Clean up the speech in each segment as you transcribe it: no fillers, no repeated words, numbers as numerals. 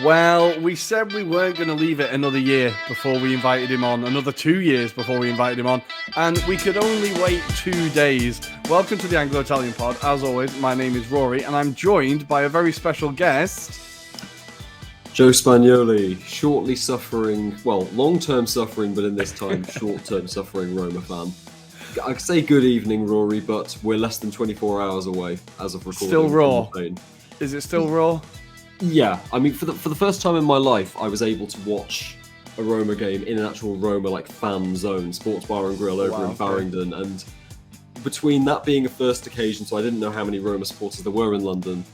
Well, we said we weren't going to leave it another year before we invited him on, another 2 years before we invited him on, and we could only wait 2 days. Welcome to the Anglo-Italian pod. As always, my name is Ruairi, and I'm joined by a very special guest, Joe Spagnoli, long-term suffering, but in this time, short-term suffering Roma fan. I'd say good evening, Rory, but we're less than 24 hours away as of recording. Still raw. Is it still raw? Yeah, I mean, for the first time in my life, I was able to watch a Roma game in an actual Roma fan zone, sports bar and grill over in Farringdon, and between that being a first occasion, so I didn't know how many Roma supporters there were in London,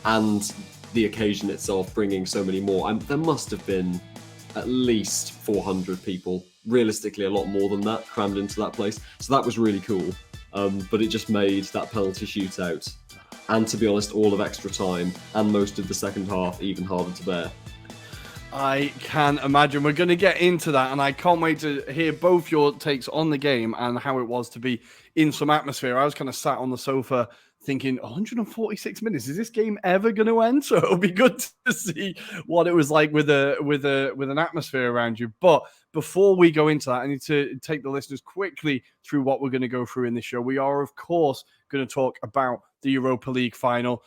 and the occasion itself bringing so many more, there must have been at least 400 people, realistically a lot more than that, crammed into that place. So that was really cool, but it just made that penalty shootout, and to be honest, all of extra time and most of the second half even harder to bear. I can imagine. We're going to get into that, and I can't wait to hear both your takes on the game and how it was to be in some atmosphere. I was kind of sat on the sofa thinking, 146 minutes, is this game ever going to end? So it'll be good to see what it was like with an atmosphere around you. But before we go into that, I need to take the listeners quickly through what we're going to go through in this show. We are, of course, going to talk about the Europa League final.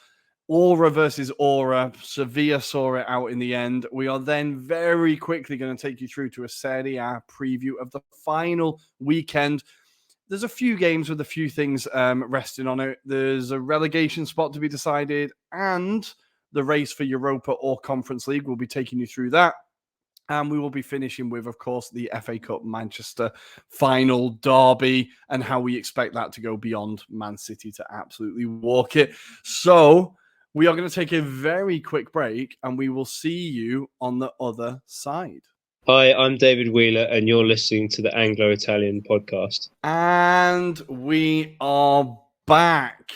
Aura versus Aura. Sevilla saw it out in the end. We are then very quickly going to take you through to a Serie A preview of the final weekend. There's a few games with a few things resting on it. There's a relegation spot to be decided, and the race for Europa or Conference League. We'll be taking you through that. And we will be finishing with, of course, the FA Cup Manchester final derby and how we expect that to go beyond Man City to absolutely walk it. So we are going to take a very quick break, and we will see you on the other side. Hi, I'm David Wheeler, and you're listening to the Anglo-Italian podcast. And we are back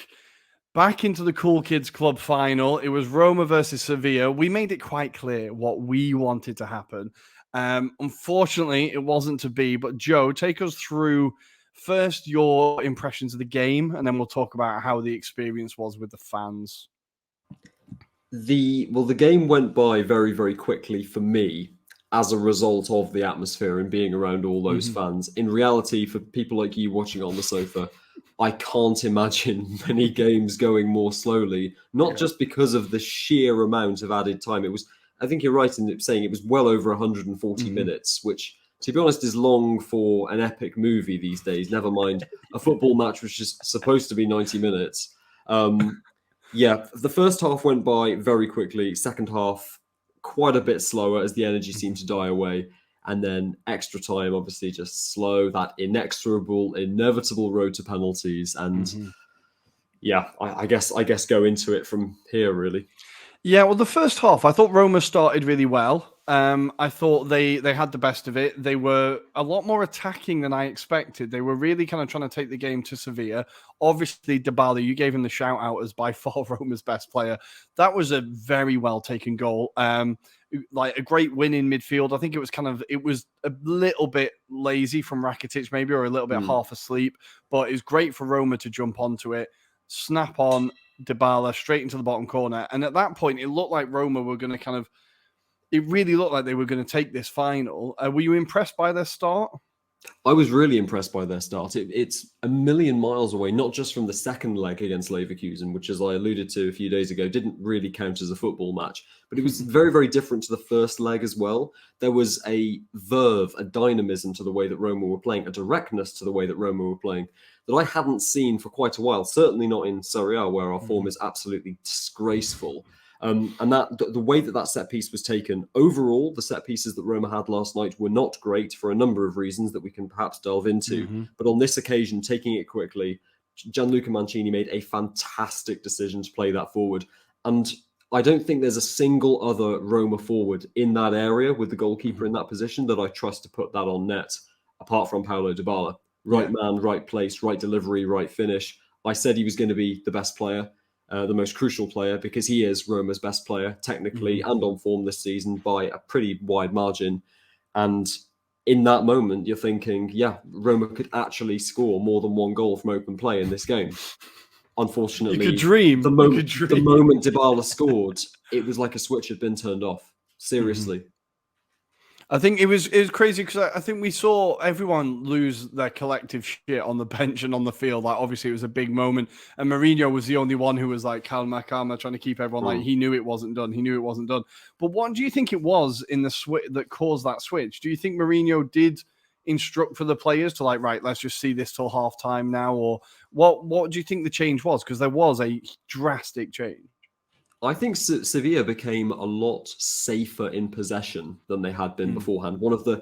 into the Cool Kids Club final. It was Roma versus Sevilla. We made it quite clear what we wanted to happen. Unfortunately, it wasn't to be. But Joe, take us through first your impressions of the game, and then we'll talk about how the experience was with the fans. The game went by very, very quickly for me as a result of the atmosphere and being around all those fans. In reality, for people like you watching on the sofa, I can't imagine many games going more slowly, not just because of the sheer amount of added time. I think you're right in saying it was well over 140 minutes, which, to be honest, is long for an epic movie these days, never mind a football match which is supposed to be 90 minutes. The first half went by very quickly. Second half, quite a bit slower as the energy seemed to die away. And then extra time, obviously, just slow, that inevitable road to penalties. And I guess go into it from here, really. Yeah, well, the first half, I thought Roma started really well. I thought they had the best of it. They were a lot more attacking than I expected. They were really kind of trying to take the game to Sevilla. Obviously, Dybala, you gave him the shout out as by far Roma's best player. That was a very well taken goal. Like a great win in midfield. I think it was a little bit lazy from Rakitic maybe, or a little bit half asleep, but it was great for Roma to jump onto it, snap on Dybala straight into the bottom corner. And at that point, it looked like Roma were going to it really looked like they were going to take this final. Were you impressed by their start? I was really impressed by their start. It's a million miles away, not just from the second leg against Leverkusen, which, as I alluded to a few days ago, didn't really count as a football match, but it was very, very different to the first leg as well. There was a verve, a dynamism to the way that Roma were playing, a directness to the way that Roma were playing that I hadn't seen for quite a while, certainly not in Serie A, where our form is absolutely disgraceful. And that the way that set piece was taken, overall, the set pieces that Roma had last night were not great for a number of reasons that we can perhaps delve into. But on this occasion, taking it quickly, Gianluca Mancini made a fantastic decision to play that forward. And I don't think there's a single other Roma forward in that area with the goalkeeper in that position that I trust to put that on net, apart from Paulo Dybala. Right man, right place, right delivery, right finish. I said he was going to be the best player. The most crucial player, because he is Roma's best player technically and on form this season by a pretty wide margin. And in that moment, you're thinking, Roma could actually score more than one goal from open play in this game. unfortunately, You could dream. the moment Dybala scored, it was like a switch had been turned off. Seriously. I think it was crazy because I think we saw everyone lose their collective shit on the bench and on the field. Like, obviously, it was a big moment, and Mourinho was the only one who was like calma, trying to keep everyone like he knew it wasn't done. He knew it wasn't done. But what do you think it was in the switch that caused that switch? Do you think Mourinho did instruct for the players to like, right, let's just see this till half time now, or what do you think the change was? Because there was a drastic change. I think Sevilla became a lot safer in possession than they had been beforehand. One of the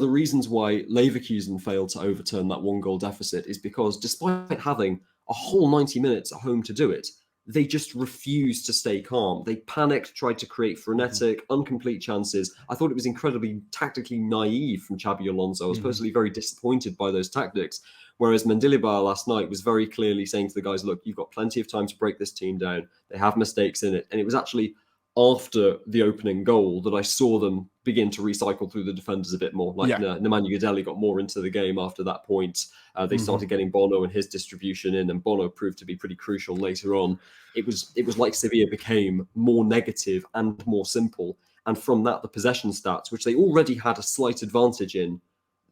reasons why Leverkusen failed to overturn that 1-goal deficit is because despite having a whole 90 minutes at home to do it, they just refused to stay calm. They panicked, tried to create frenetic, incomplete chances. I thought it was incredibly tactically naive from Xabi Alonso. I was personally very disappointed by those tactics. Whereas Mendilibar last night was very clearly saying to the guys, look, you've got plenty of time to break this team down. They have mistakes in it. And it was actually after the opening goal that I saw them begin to recycle through the defenders a bit more. Like Nemanja Gudeli got more into the game after that point. They started getting Bono and his distribution in, and Bono proved to be pretty crucial later on. It was like Sevilla became more negative and more simple. And from that, the possession stats, which they already had a slight advantage in,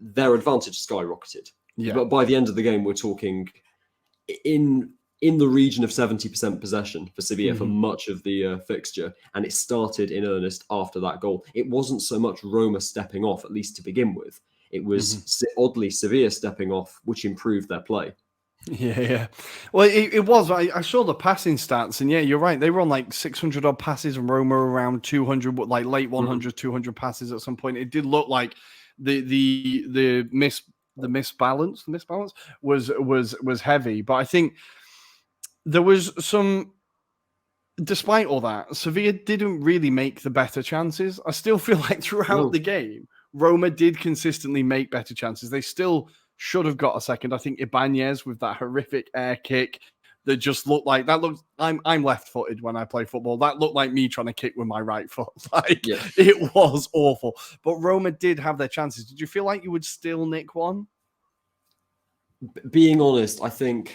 their advantage skyrocketed. Yeah. But by the end of the game, we're talking in the region of 70% possession for Sevilla for much of the fixture. And it started in earnest after that goal. It wasn't so much Roma stepping off, at least to begin with. It was oddly Sevilla stepping off, which improved their play. Yeah. Well, it was. I saw the passing stats, and yeah, you're right. They were on like 600 odd passes, and Roma around 200, like late 100, 200 passes at some point. It did look like the misbalance was heavy, but I think there was some. Despite all that, Sevilla didn't really make the better chances. I still feel like throughout the game, Roma did consistently make better chances. They still should have got a second. I think Ibanez with that horrific air kick that just looked like that. I'm left-footed when I play football. That looked like me trying to kick with my right foot. It was awful. But Roma did have their chances. Did you feel like you would still nick one? Being honest, I think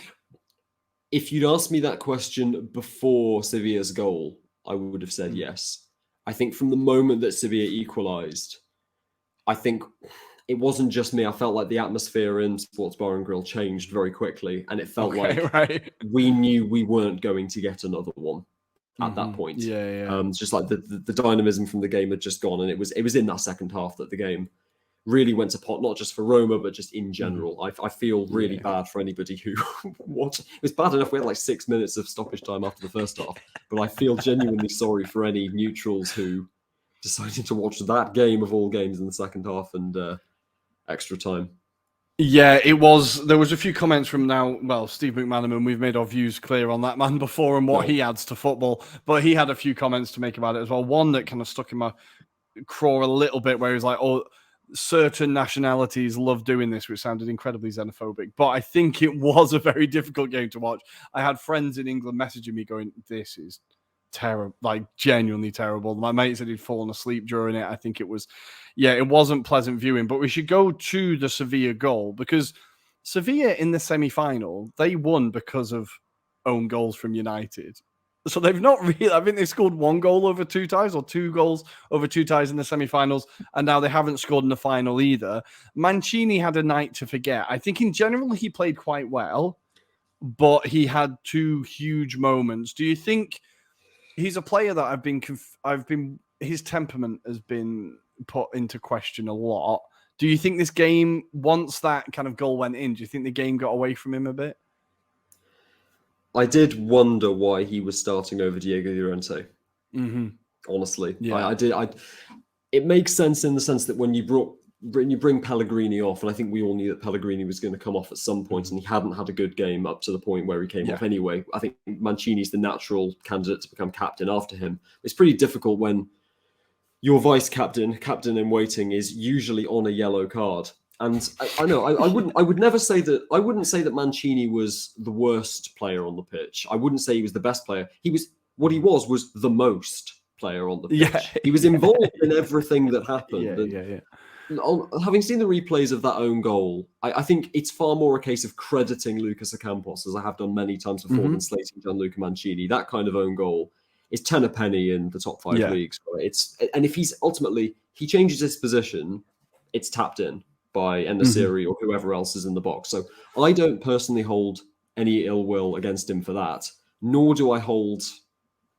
if you'd asked me that question before Sevilla's goal, I would have said yes. I think from the moment that Sevilla equalised, I think it wasn't just me. I felt like the atmosphere in Sports Bar and Grill changed very quickly, and it felt we knew we weren't going to get another one at that point. It's just like the dynamism from the game had just gone, and it was in that second half that the game really went to pot, not just for Roma, but just in general. I feel really bad for anybody who watched. It was bad enough we had like 6 minutes of stoppage time after the first half, but I feel genuinely sorry for any neutrals who decided to watch that game of all games in the second half and extra time. Yeah, it was. There was a few comments from Steve McManaman. We've made our views clear on that man before and what he adds to football, but he had a few comments to make about it as well. One that kind of stuck in my craw a little bit, where he was like, "Oh, certain nationalities love doing this," which sounded incredibly xenophobic. But I think it was a very difficult game to watch. I had friends in England messaging me going, "This is terrible, like genuinely terrible." My mate said he'd fallen asleep during it. I think it wasn't pleasant viewing. But we should go to the Sevilla goal, because Sevilla in the semi-final, they won because of own goals from United. So they've not really, I think they scored 1 goal over 2 ties, or 2 goals over 2 ties in the semi-finals, and now they haven't scored in the final either. Mancini had a night to forget. I think in general he played quite well, but he had 2 huge moments. Do you think he's a player that his temperament has been put into question a lot? Do you think this game, once that kind of goal went in, do you think the game got away from him a bit? I did wonder why he was starting over Diego Llorente. Honestly, I did. It makes sense in the sense that when you bring Pellegrini off, and I think we all knew that Pellegrini was going to come off at some point, and he hadn't had a good game up to the point where he came off anyway. I think Mancini's the natural candidate to become captain after him. It's pretty difficult when your vice captain in waiting, is usually on a yellow card. And I know I wouldn't say that Mancini was the worst player on the pitch. I wouldn't say he was the best player. He was the most player on the pitch. He was involved in everything that happened. Having seen the replays of that own goal, I think it's far more a case of crediting Lucas Ocampos, as I have done many times before, than slating Gianluca Mancini. That kind of own goal is 10 a penny in the top 5 leagues. And if he's ultimately, he changes his position, it's tapped in by En-Nesyri or whoever else is in the box. So I don't personally hold any ill will against him for that, nor do I hold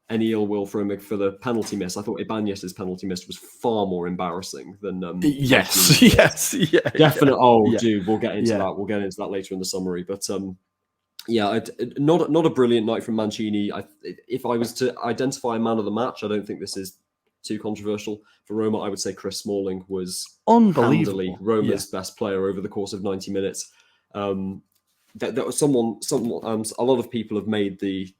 any ill will for him for the penalty miss. I thought Ibanez's penalty miss was far more embarrassing than yes, definitely. Yeah. Dude, we'll get into that. We'll get into that later in the summary. But not a brilliant night from Mancini. If I was to identify a man of the match, I don't think this is too controversial for Roma. I would say Chris Smalling was unbelievable, Roma's best player over the course of 90 minutes. That was someone. A lot of people have made the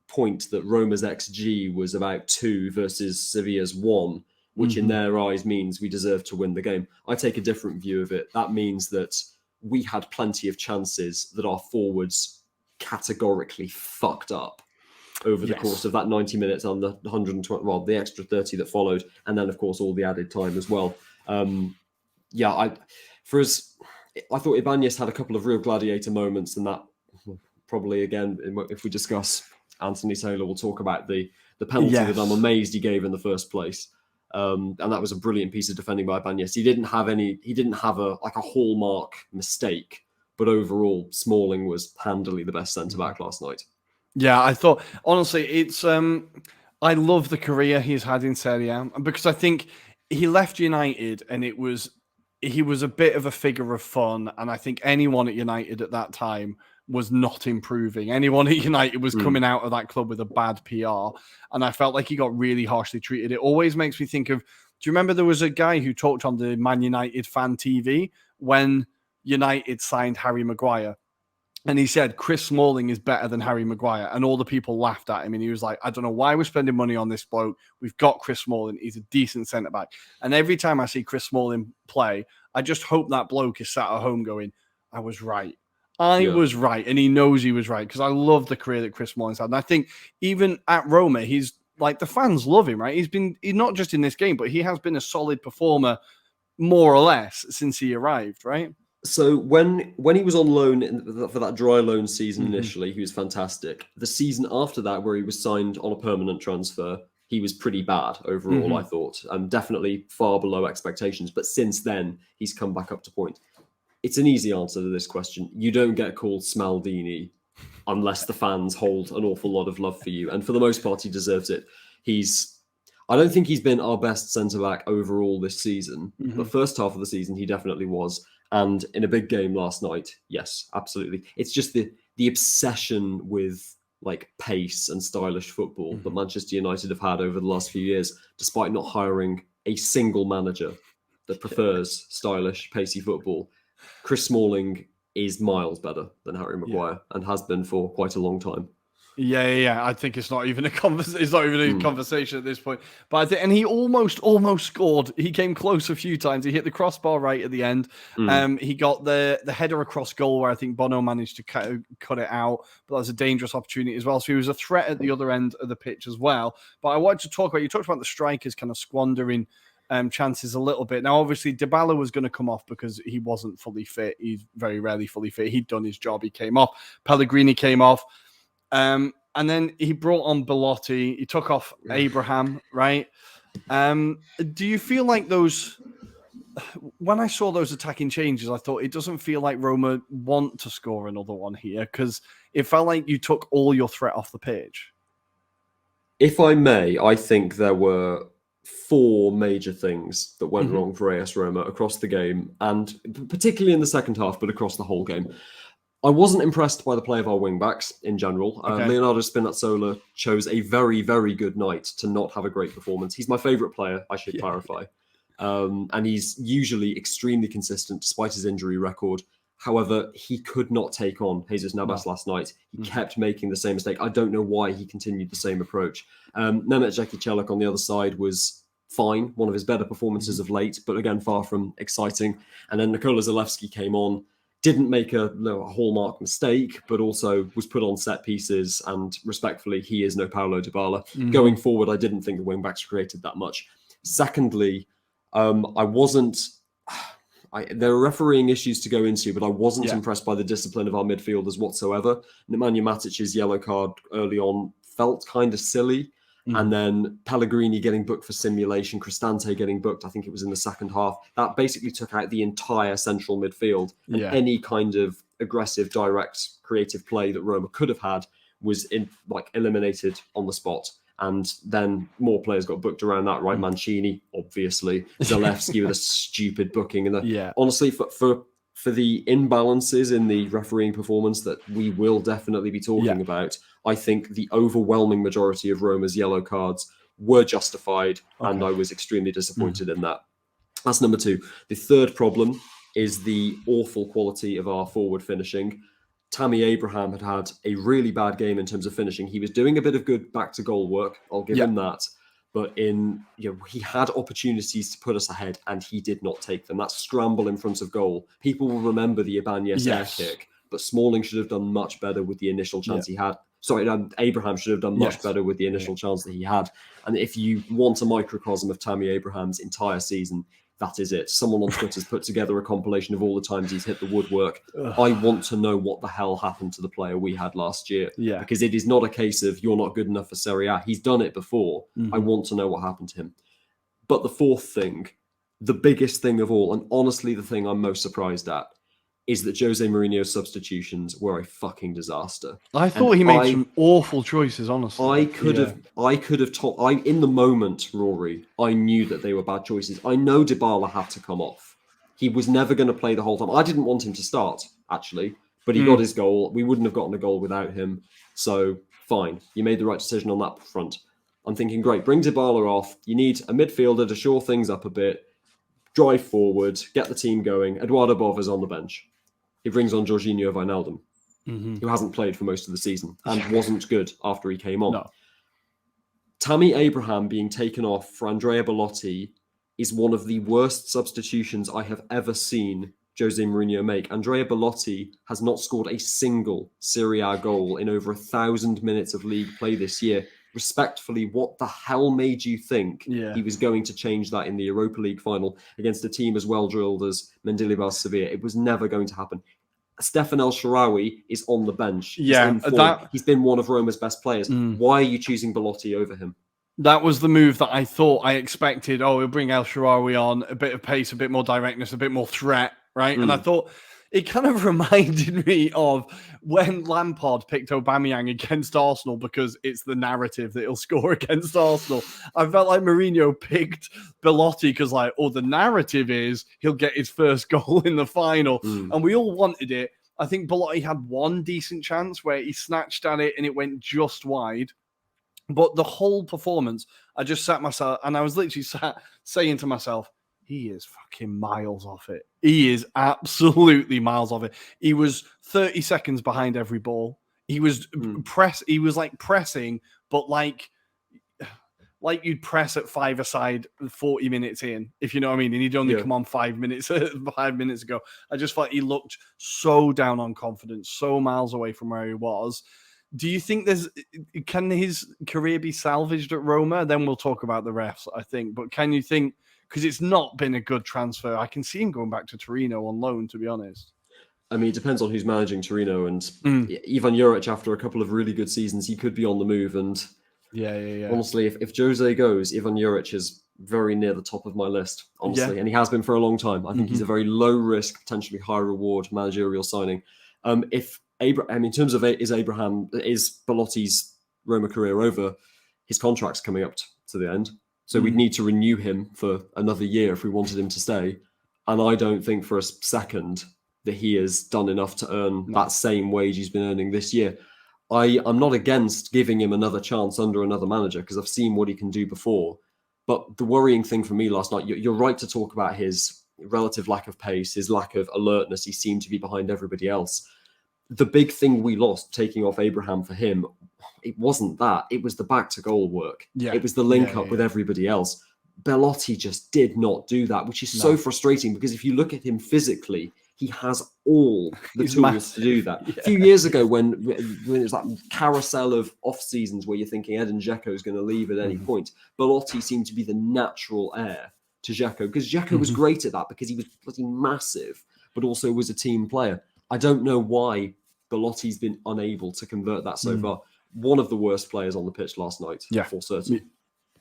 point that Roma's XG was about 2 versus Sevilla's 1, which in their eyes means we deserve to win the game. I take a different view of it. That means that we had plenty of chances that our forwards categorically fucked up over the course of that 90 minutes and the 120, well, the extra 30 that followed, and then of course all the added time as well. I thought Ibanez had a couple of real gladiator moments, and that probably again, if we discuss Anthony Taylor, we'll talk about the penalty that I'm amazed he gave in the first place. And that was a brilliant piece of defending by Ibanez. He didn't have a hallmark mistake, but overall Smalling was handily the best centre back last night. Yeah, I thought honestly, it's I love the career he's had in Serie A, because I think he left United and he was a bit of a figure of fun, and I think anyone at United at that time was not improving. Anyone at United was coming out of that club with a bad PR, and I felt like he got really harshly treated. It always makes me think of, do you remember there was a guy who talked on the Man United fan TV when United signed Harry Maguire? And he said, Chris Smalling is better than Harry Maguire. And all the people laughed at him. And he was like, I don't know why we're spending money on this bloke. We've got Chris Smalling. He's a decent centre-back. And every time I see Chris Smalling play, I just hope that bloke is sat at home going, I was right. I was right. And he knows he was right, because I love the career that Chris Smalling's had. And I think even at Roma, he's like, the fans love him, right? He's not just in this game, but he has been a solid performer more or less since he arrived, right? So when he was on loan for that dry loan season initially, he was fantastic. The season after that, where he was signed on a permanent transfer, he was pretty bad overall, I thought, and definitely far below expectations. But since then, he's come back up to point. It's an easy answer to this question. You don't get called Smaldini unless the fans hold an awful lot of love for you. And for the most part, he deserves it. I don't think he's been our best centre-back overall this season. The first half of the season, he definitely was. And in a big game last night, yes, absolutely. It's just the obsession with like pace and stylish football that Manchester United have had over the last few years, despite not hiring a single manager that prefers stylish, pacey football. Chris Smalling is miles better than Harry Maguire and has been for quite a long time. Yeah. I think it's not even a conversation. It's not even a conversation at this point. But I think, and he almost scored. He came close a few times. He hit the crossbar right at the end. He got the header across goal where I think Bono managed to cut it out. But that was a dangerous opportunity as well. So he was a threat at the other end of the pitch as well. But I wanted to talk about, you talked about the strikers kind of squandering chances a little bit. Now, obviously, Dybala was going to come off because he wasn't fully fit. He's very rarely fully fit. He'd done his job. He came off. Pellegrini came off. And then he brought on Belotti. He took off Abraham, right? Do you feel like those... When I saw those attacking changes, I thought it doesn't feel like Roma want to score another one here, because it felt like you took all your threat off the pitch. If I may, I think there were 4 major things that went wrong for AS Roma across the game, and particularly in the second half, but across the whole game. I wasn't impressed by the play of our wing-backs in general. Leonardo Spinazzola chose a very, very good night to not have a great performance. He's my favourite player, I should clarify. And he's usually extremely consistent despite his injury record. However, he could not take on Jesus Navas last night. He kept making the same mistake. I don't know why he continued the same approach. Mehmet Jekicelik on the other side was fine, one of his better performances of late, but again, far from exciting. And then Nikola Zalewski came on, didn't make a hallmark mistake, but also was put on set pieces. And respectfully, he is no Paulo Dybala. Going forward, I didn't think the wing-backs created that much. Secondly, I wasn't there are refereeing issues to go into, but I wasn't impressed by the discipline of our midfielders whatsoever. Nemanja Matic's yellow card early on felt kind of silly. And then Pellegrini getting booked for simulation, Cristante getting booked, I think it was in the second half. That basically took out the entire central midfield. And any kind of aggressive, direct, creative play that Roma could have had was eliminated on the spot. And then more players got booked around that, right? Mancini, obviously. Zalewski with a stupid booking. And honestly, for the imbalances in the refereeing performance that we will definitely be talking about, I think the overwhelming majority of Roma's yellow cards were justified, and I was extremely disappointed in that. That's number two. The third problem is the awful quality of our forward finishing. Tammy Abraham had a really bad game in terms of finishing. He was doing a bit of good back to goal work. I'll give him that. But he had opportunities to put us ahead, and he did not take them. That scramble in front of goal. People will remember the Ibanez air kick, but Smalling should have done much better with the initial chance he had. Sorry, Abraham should have done much better with the initial chance that he had. And if you want a microcosm of Tammy Abraham's entire season, that is it. Someone on Twitter's put together a compilation of all the times he's hit the woodwork. I want to know what the hell happened to the player we had last year. Because it is not a case of you're not good enough for Serie A. He's done it before. I want to know what happened to him. But the fourth thing, the biggest thing of all, and honestly the thing I'm most surprised at, is that Jose Mourinho's substitutions were a fucking disaster. I thought he made some awful choices, honestly. I could have told, in the moment, Rory, I knew that they were bad choices. I know Dybala had to come off. He was never going to play the whole time. I didn't want him to start, actually, but he got his goal. We wouldn't have gotten a goal without him. So, fine. You made the right decision on that front. I'm thinking, great, bring Dybala off. You need a midfielder to shore things up a bit, drive forward, get the team going. Eduardo Bova's on the bench. He brings on Jorginho Wijnaldum, who hasn't played for most of the season and wasn't good after he came on. No. Tammy Abraham being taken off for Andrea Belotti is one of the worst substitutions I have ever seen Jose Mourinho make. Andrea Belotti has not scored a single Serie A goal in over 1,000 minutes of league play this year. Respectfully, what the hell made you think he was going to change that in the Europa League final against a team as well-drilled as Mendilibar's Sevilla? It was never going to happen. Stefan El Shaarawy is on the bench. He's been one of Roma's best players. Why are you choosing Belotti over him? That was the move that I thought I expected. Oh, we'll bring El Shaarawy on, a bit of pace, a bit more directness, a bit more threat, right? And I thought it kind of reminded me of when Lampard picked Aubameyang against Arsenal because it's the narrative that he'll score against Arsenal. I felt like Mourinho picked Belotti because the narrative is he'll get his first goal in the final. And we all wanted it. I think Belotti had one decent chance where he snatched at it and it went just wide. But the whole performance, I just sat myself and I was literally saying to myself, he is fucking miles off it. He is absolutely miles off it. He was 30 seconds behind every ball. He was He was pressing, but like you'd press at 5-a-side 40 minutes in, if you know what I mean. And he'd only come on 5 minutes ago. I just thought he looked so down on confidence, so miles away from where he was. Do you think can his career be salvaged at Roma? Then we'll talk about the refs, I think. But can you think? Because it's not been a good transfer. I can see him going back to Torino on loan, to be honest. I mean, it depends on who's managing Torino. And Ivan Juric, after a couple of really good seasons, he could be on the move. And honestly, if Jose goes, Ivan Juric is very near the top of my list, honestly. And he has been for a long time. I think he's a very low-risk, potentially high-reward managerial signing. In terms of is Belotti's Roma career over, his contract's coming up to the end. So we'd need to renew him for another year if we wanted him to stay. And I don't think for a second that he has done enough to earn that same wage he's been earning this year. I'm not against giving him another chance under another manager because I've seen what he can do before. But the worrying thing for me last night, you're right to talk about his relative lack of pace, his lack of alertness. He seemed to be behind everybody else. The big thing we lost taking off Abraham for him, it wasn't that. It was the back to goal work. It was the link up with everybody else. Belotti just did not do that, which is so frustrating because if you look at him physically, he has all the tools to do that. A few years ago when it was that carousel of off seasons where you're thinking Edin Dzeko is going to leave at any point, Belotti seemed to be the natural heir to Dzeko, because Dzeko was great at that because he was bloody massive, but also was a team player. I don't know why Belotti's been unable to convert that so far. One of the worst players on the pitch last night, for certain.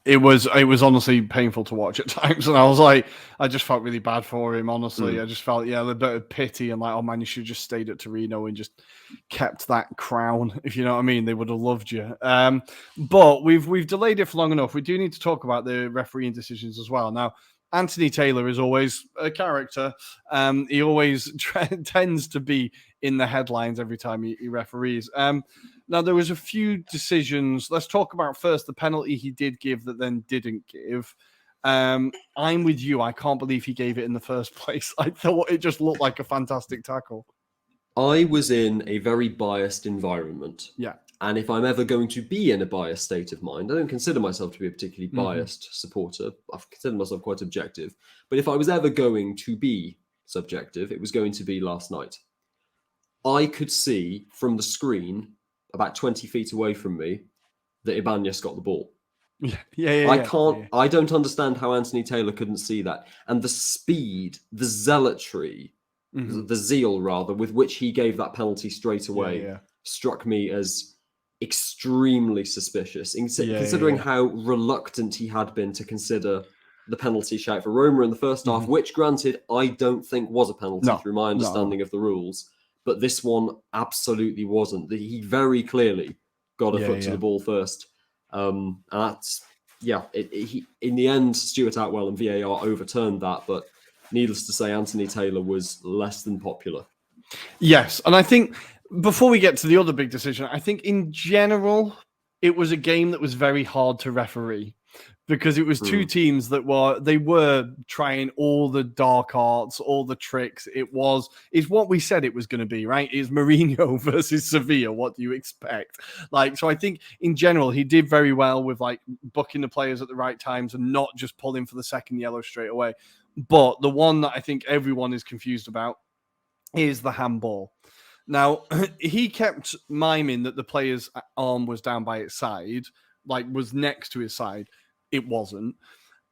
It was honestly painful to watch at times, and I was like, I just felt really bad for him. Honestly, I just felt a bit of pity and like, oh man, you should have just stayed at Torino and just kept that crown. If you know what I mean, they would have loved you. But we've delayed it for long enough. We do need to talk about the refereeing decisions as well. Now, Anthony Taylor is always a character. He always tends to be in the headlines every time he referees. Now, there was a few decisions. Let's talk about first the penalty he did give that then didn't give. I'm with you. I can't believe he gave it in the first place. I thought it just looked like a fantastic tackle. I was in a very biased environment. Yeah. And if I'm ever going to be in a biased state of mind, I don't consider myself to be a particularly biased supporter. I've considered myself quite objective. But if I was ever going to be subjective, it was going to be last night. I could see from the screen about 20 feet away from me that Ibanez got the ball. I don't understand how Anthony Taylor couldn't see that. And the speed, the zealotry, the zeal rather, with which he gave that penalty straight away struck me as extremely suspicious, considering how reluctant he had been to consider the penalty shout for Roma in the first half, which granted, I don't think was a penalty through my understanding of the rules. But this one absolutely wasn't. He very clearly got a foot to the ball first. And that's, in the end, Stuart Atwell and VAR overturned that. But needless to say, Anthony Taylor was less than popular. Yes. And I think before we get to the other big decision, I think in general, it was a game that was very hard to referee. Because it was two teams that were trying all the dark arts, all the tricks. It's what we said it was going to be, right? It's Mourinho versus Sevilla. What do you expect? So I think in general, he did very well with booking the players at the right times and not just pulling for the second yellow straight away. But the one that I think everyone is confused about is the handball. Now, he kept miming that the player's arm was down by its side, was next to his side. It wasn't.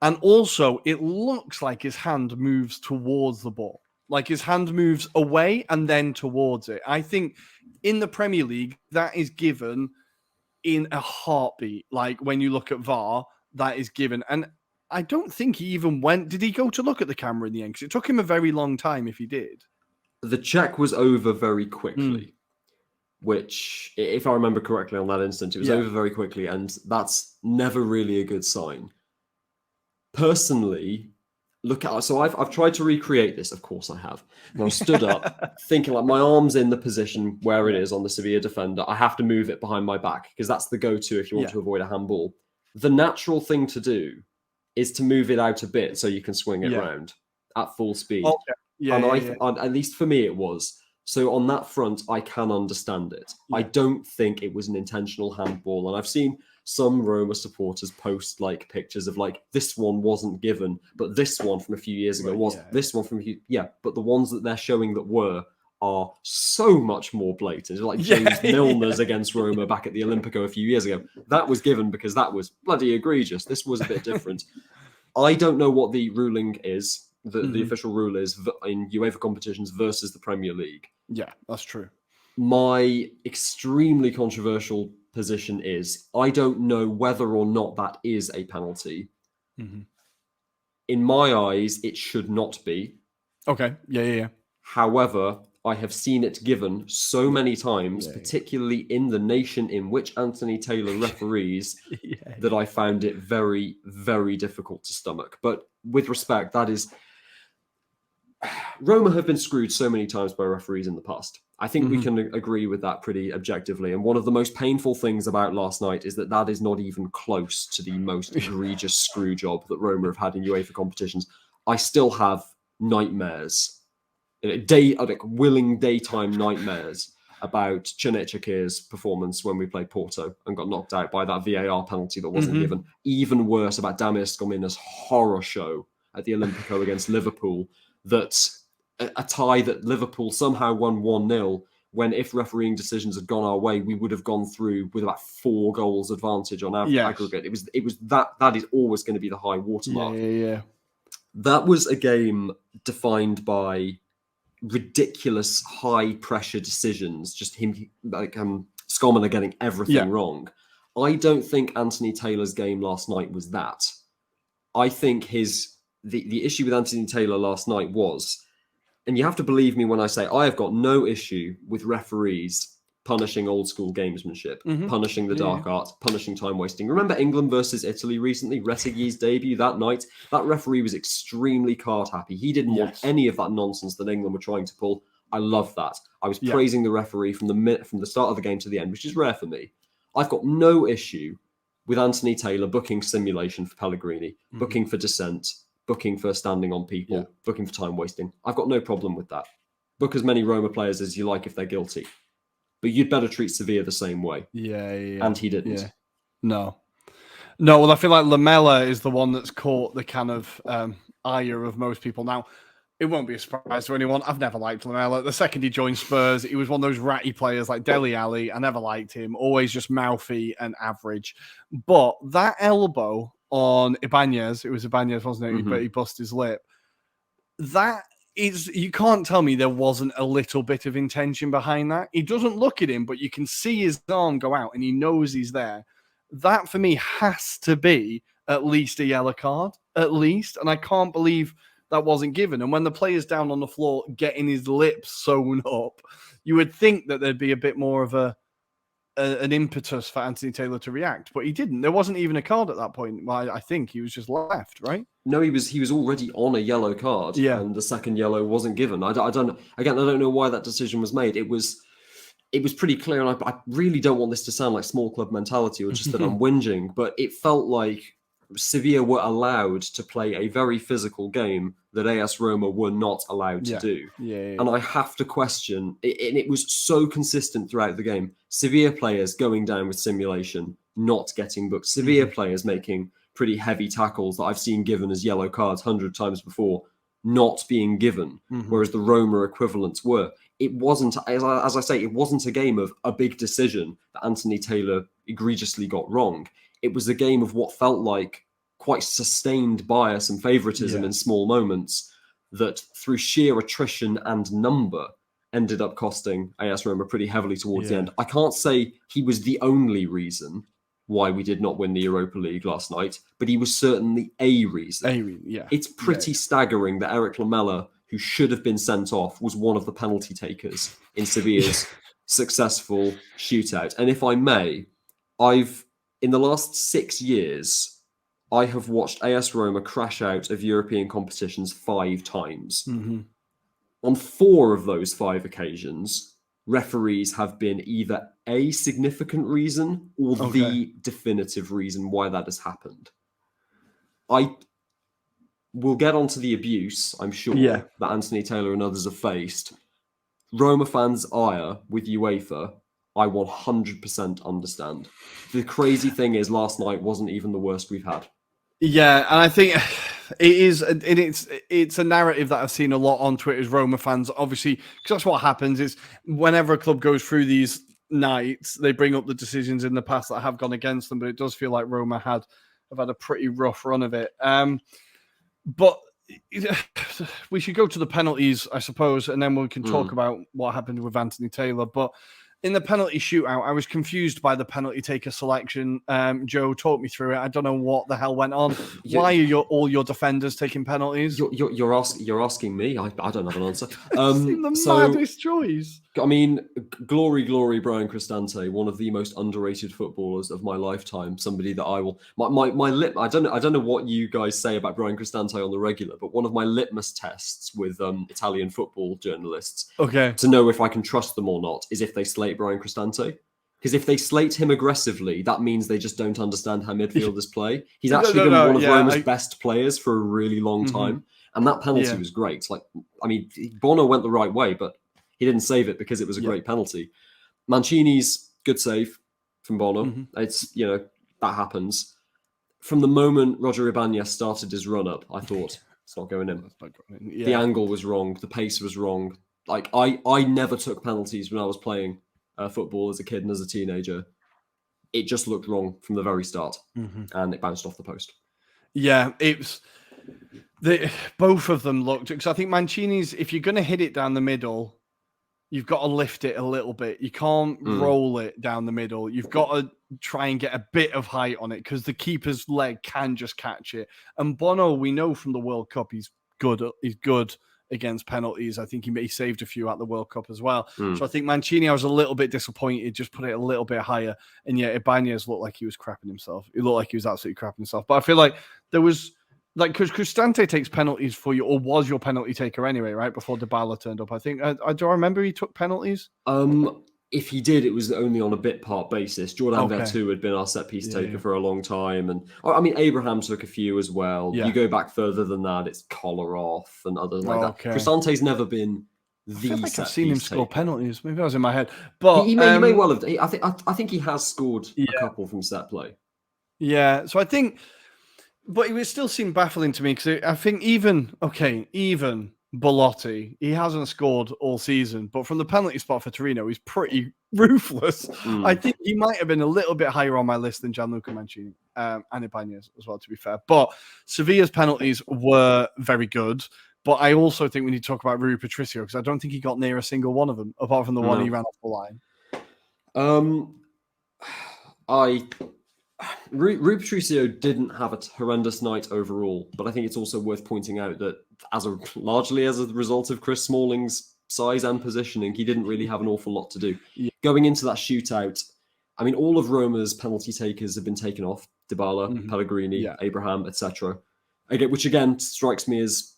And also, it looks like his hand moves towards the ball. His hand moves away and then towards it. I think in the Premier League, that is given in a heartbeat. When you look at VAR, that is given. And I don't think he even went... Did he go to look at the camera in the end? Because it took him a very long time if he did. The check was over very quickly. Which, if I remember correctly on that instant, it was over very quickly, and that's never really a good sign. Personally, I've tried to recreate this, of course I have. And I stood up, thinking my arm's in the position where it is on the Sevilla defender. I have to move it behind my back, because that's the go-to if you want to avoid a handball. The natural thing to do is to move it out a bit so you can swing it round at full speed. At least for me it was. So on that front, I can understand it. I don't think it was an intentional handball. And I've seen some Roma supporters post pictures of this one wasn't given, but this one from a few years ago was. This one from but the ones that they're showing that are so much more blatant. James Milner's against Roma back at the Olimpico a few years ago. That was given because that was bloody egregious. This was a bit different. I don't know what the ruling is. The official rule is in UEFA competitions versus the Premier League. Yeah, that's true. My extremely controversial position is I don't know whether or not that is a penalty. In my eyes, it should not be. Okay. Yeah. However, I have seen it given so many times, particularly in the nation in which Anthony Taylor referees, that I found it very, very difficult to stomach. But with respect, that is... Roma have been screwed so many times by referees in the past. I think we can agree with that pretty objectively. And one of the most painful things about last night is that is not even close to the most egregious screw job that Roma have had in UEFA competitions. I still have nightmares, willing daytime nightmares about Černeček's performance when we played Porto and got knocked out by that VAR penalty that wasn't given. Even worse about Damir Skomina's horror show at the Olimpico against Liverpool, that a tie that Liverpool somehow won 1-0, when if refereeing decisions had gone our way, we would have gone through with about 4 goals advantage on aggregate. It was that is always going to be the high watermark. That was a game defined by ridiculous high pressure decisions. Just him, Skolman are getting everything wrong. I don't think Anthony Taylor's game last night was that. I think the issue with Anthony Taylor last night was, and you have to believe me when I say I have got no issue with referees punishing old school gamesmanship, punishing the dark arts, punishing time wasting. Remember England versus Italy recently, Reteguy's debut that night? That referee was extremely card happy. He didn't want any of that nonsense that England were trying to pull. I love that. I was praising the referee from the start of the game to the end, which is rare for me. I've got no issue with Anthony Taylor booking simulation for Pellegrini, booking for dissent, booking for standing on people, booking for time wasting. I've got no problem with that. Book as many Roma players as you like if they're guilty. But you'd better treat Sevilla the same way. Yeah. And he didn't. Yeah. No, well, I feel like Lamela is the one that's caught the kind of ire of most people. Now, it won't be a surprise to anyone. I've never liked Lamela. The second he joined Spurs, he was one of those ratty players like Dele Alli. I never liked him. Always just mouthy and average. But that elbow on Ibanez, it was Ibanez, wasn't it? But he busted his lip. You can't tell me there wasn't a little bit of intention behind that. He doesn't look at him, but you can see his arm go out and he knows he's there. That for me has to be at least a yellow card, at least. And I can't believe that wasn't given. And when the player's down on the floor getting his lips sewn up, you would think that there'd be a bit more of an impetus for Anthony Taylor to react, but he didn't. There wasn't even a card at that point. Well, I think he was just left, right? No, he was already on a yellow card, and the second yellow wasn't given. I don't know why that decision was made. It was pretty clear, and I really don't want this to sound like small club mentality or just that I'm whinging, but it felt like Sevilla were allowed to play a very physical game that AS Roma were not allowed to do. And I have to question, and it was so consistent throughout the game, Sevilla players going down with simulation, not getting booked. Sevilla players making pretty heavy tackles that I've seen given as yellow cards 100 times before, not being given, whereas the Roma equivalents were. It wasn't, as I say, it wasn't a game of a big decision that Anthony Taylor egregiously got wrong. It was a game of what felt like quite sustained bias and favoritism in small moments that through sheer attrition and number ended up costing AS Roma pretty heavily towards the end. I can't say he was the only reason why we did not win the Europa League last night, but he was certainly a reason. It's pretty staggering that Eric Lamela, who should have been sent off, was one of the penalty takers in Sevilla's successful shootout. And if I may, in the last 6 years, I have watched AS Roma crash out of European competitions 5 times. On 4 of those 5 occasions, referees have been either a significant reason or the definitive reason why that has happened. I will get onto the abuse, I'm sure, that Anthony Taylor and others have faced. Roma fans' ire with UEFA, I 100% understand. The crazy thing is, last night wasn't even the worst we've had. Yeah, and I think it's a narrative that I've seen a lot on Twitter. Is Roma fans, obviously, because that's what happens. Is whenever a club goes through these nights, they bring up the decisions in the past that have gone against them. But it does feel like Roma have had a pretty rough run of it. But we should go to the penalties, I suppose, and then we can talk about what happened with Anthony Taylor. But in the penalty shootout, I was confused by the penalty taker selection. Joe, talk me through it. I don't know what the hell went on. Why are all your defenders taking penalties? You're asking me. I don't have an answer. The maddest choice. I mean, glory, Brian Cristante, one of the most underrated footballers of my lifetime. Somebody that I will my lip. I don't know what you guys say about Brian Cristante on the regular, but one of my litmus tests with Italian football journalists, to know if I can trust them or not, is if they slate Brian Cristante. Because if they slate him aggressively, that means they just don't understand how midfielders play. He's actually been one of Roma's best players for a really long time, and that penalty was great. Like, I mean, Bono went the right way, but he didn't save it because it was a great penalty. Mancini's good save from Bono. It's, that happens. From the moment Roger Ibanez started his run-up, I thought, it's not going in. The angle was wrong. The pace was wrong. Like, I never took penalties when I was playing football as a kid and as a teenager. It just looked wrong from the very start, and it bounced off the post. Yeah, it's Both of them looked, because I think Mancini's, if you're going to hit it down the middle, you've got to lift it a little bit. You can't roll it down the middle. You've got to try and get a bit of height on it, because the keeper's leg can just catch it. And Bono, we know from the World Cup, he's good. He's good against penalties. I think he saved a few at the World Cup as well. So I think Mancini, I was a little bit disappointed, just put it a little bit higher. And yet Ibanez looked like he was crapping himself. He looked like he was absolutely crapping himself. But I feel like there was, like, because Cristante takes penalties for you, or was your penalty taker anyway, right? Before Dybala turned up. I think, do I remember he took penalties? If he did, it was only on a bit part basis. Jordan Vertu had been our set piece taker for a long time. And I mean, Abraham took a few as well. Yeah. You go back further than that, it's Kolarov and others like that. Cristante's never been the I feel like set I've seen him piece score taker. penalties. Maybe I was in my head. But he may well have. I think he has scored a couple from set play. Yeah. So I think, but it would still seem baffling to me, because I think even Belotti, he hasn't scored all season, but from the penalty spot for Torino, he's pretty ruthless. I think he might have been a little bit higher on my list than Gianluca Mancini and Ibanez as well, to be fair. But Sevilla's penalties were very good. But I also think we need to talk about Rui Patricio, because I don't think he got near a single one of them, apart from the one he ran off the line. Rui Patricio didn't have a horrendous night overall, but I think it's also worth pointing out that largely as a result of Chris Smalling's size and positioning, he didn't really have an awful lot to do. Yeah. Going into that shootout, I mean, all of Roma's penalty takers have been taken off. Dybala, Pellegrini, Abraham, etc. Which again strikes me as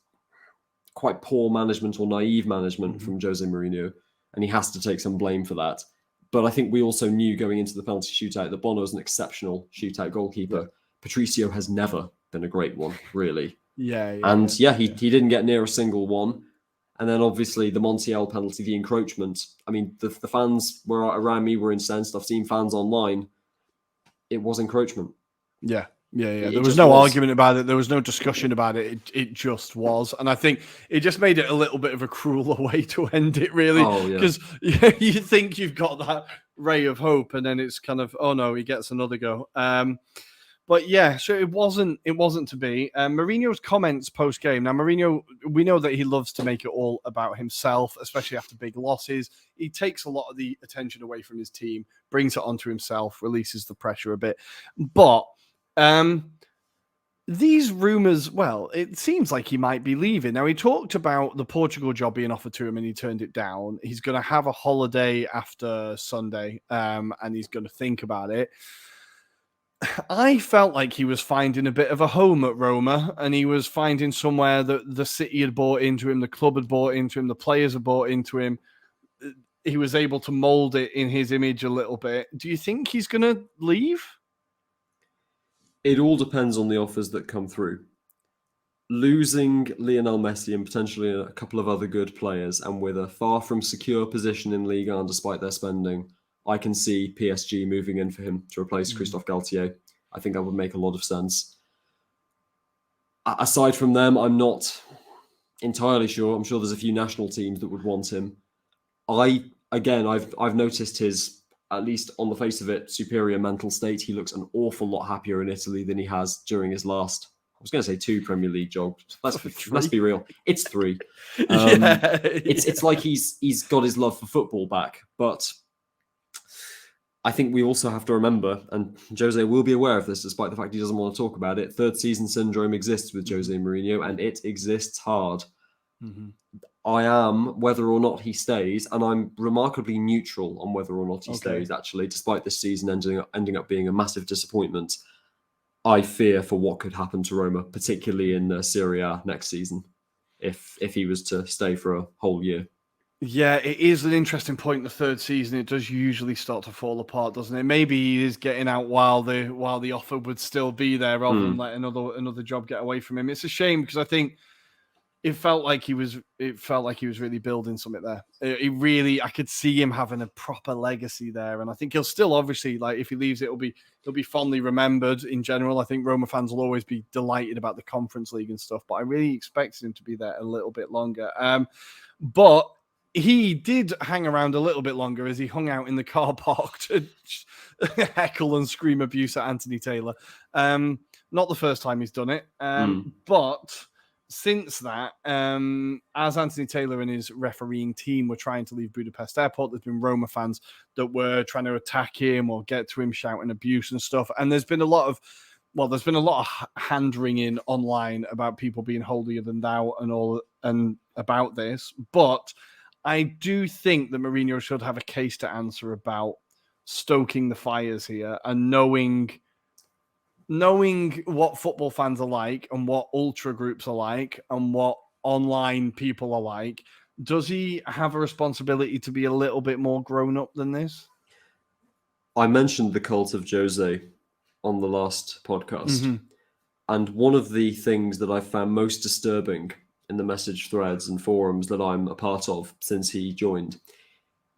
quite poor management or naive management from Jose Mourinho, and he has to take some blame for that. But I think we also knew going into the penalty shootout that Bono is an exceptional shootout goalkeeper. Yeah. Patricio has never been a great one, really. He didn't get near a single one. And then obviously the Montiel penalty, the encroachment. I mean, the fans were around me were incensed. I've seen fans online. It was encroachment. Yeah. There was no argument about it. There was no discussion about it. It just was. And I think it just made it a little bit of a crueler way to end it, really. Because you think you've got that ray of hope, and then it's kind of, oh no, he gets another go. But yeah, so it wasn't to be. Mourinho's comments post-game. Now, Mourinho, we know that he loves to make it all about himself, especially after big losses. He takes a lot of the attention away from his team, brings it onto himself, releases the pressure a bit. But these rumors, well, it seems like he might be leaving. Now, he talked about the Portugal job being offered to him and he turned it down. He's going to have a holiday after Sunday, and he's going to think about it. I felt like he was finding a bit of a home at Roma, and he was finding somewhere that the city had bought into him, the club had bought into him, the players had bought into him. He was able to mold it in his image a little bit. Do you think he's going to leave? It all depends on the offers that come through. Losing Lionel Messi and potentially a couple of other good players, and with a far from secure position in Ligue 1 despite their spending, I can see PSG moving in for him to replace Christophe Galtier. I think that would make a lot of sense. Aside from them, I'm not entirely sure. I'm sure there's a few national teams that would want him. I've noticed his, at least on the face of it, superior mental state. He looks an awful lot happier in Italy than he has during his last, I was going to say 2 Premier League jobs. Let's be real. It's 3. It's like he's got his love for football back. But I think we also have to remember, and Jose will be aware of this despite the fact he doesn't want to talk about it, third season syndrome exists with Jose Mourinho, and it exists hard. I am, whether or not he stays, and I'm remarkably neutral on whether or not he stays, actually, despite this season ending up being a massive disappointment. I fear for what could happen to Roma, particularly in Serie A next season, if he was to stay for a whole year. Yeah, it is an interesting point in the third season. It does usually start to fall apart, doesn't it? Maybe he is getting out while the offer would still be there, rather than let another job get away from him. It's a shame, because I think it felt like he was really building something there. I could see him having a proper legacy there, and I think he'll still, obviously, like, if he leaves, he'll be fondly remembered in general. I think Roma fans will always be delighted about the Conference League and stuff, but I really expected him to be there a little bit longer. But he did hang around a little bit longer, as he hung out in the car park to heckle and scream abuse at Anthony Taylor. Not the first time he's done it, but since that, as Anthony Taylor and his refereeing team were trying to leave Budapest Airport, there's been Roma fans that were trying to attack him or get to him shouting abuse and stuff. And there's been a lot of hand-wringing online about people being holier than thou and about this. But I do think that Mourinho should have a case to answer about stoking the fires here and knowing what football fans are like and what ultra groups are like and what online people are like. Does he have a responsibility to be a little bit more grown up than this? I mentioned the cult of Jose on the last podcast. And one of the things that I found most disturbing in the message threads and forums that I'm a part of since he joined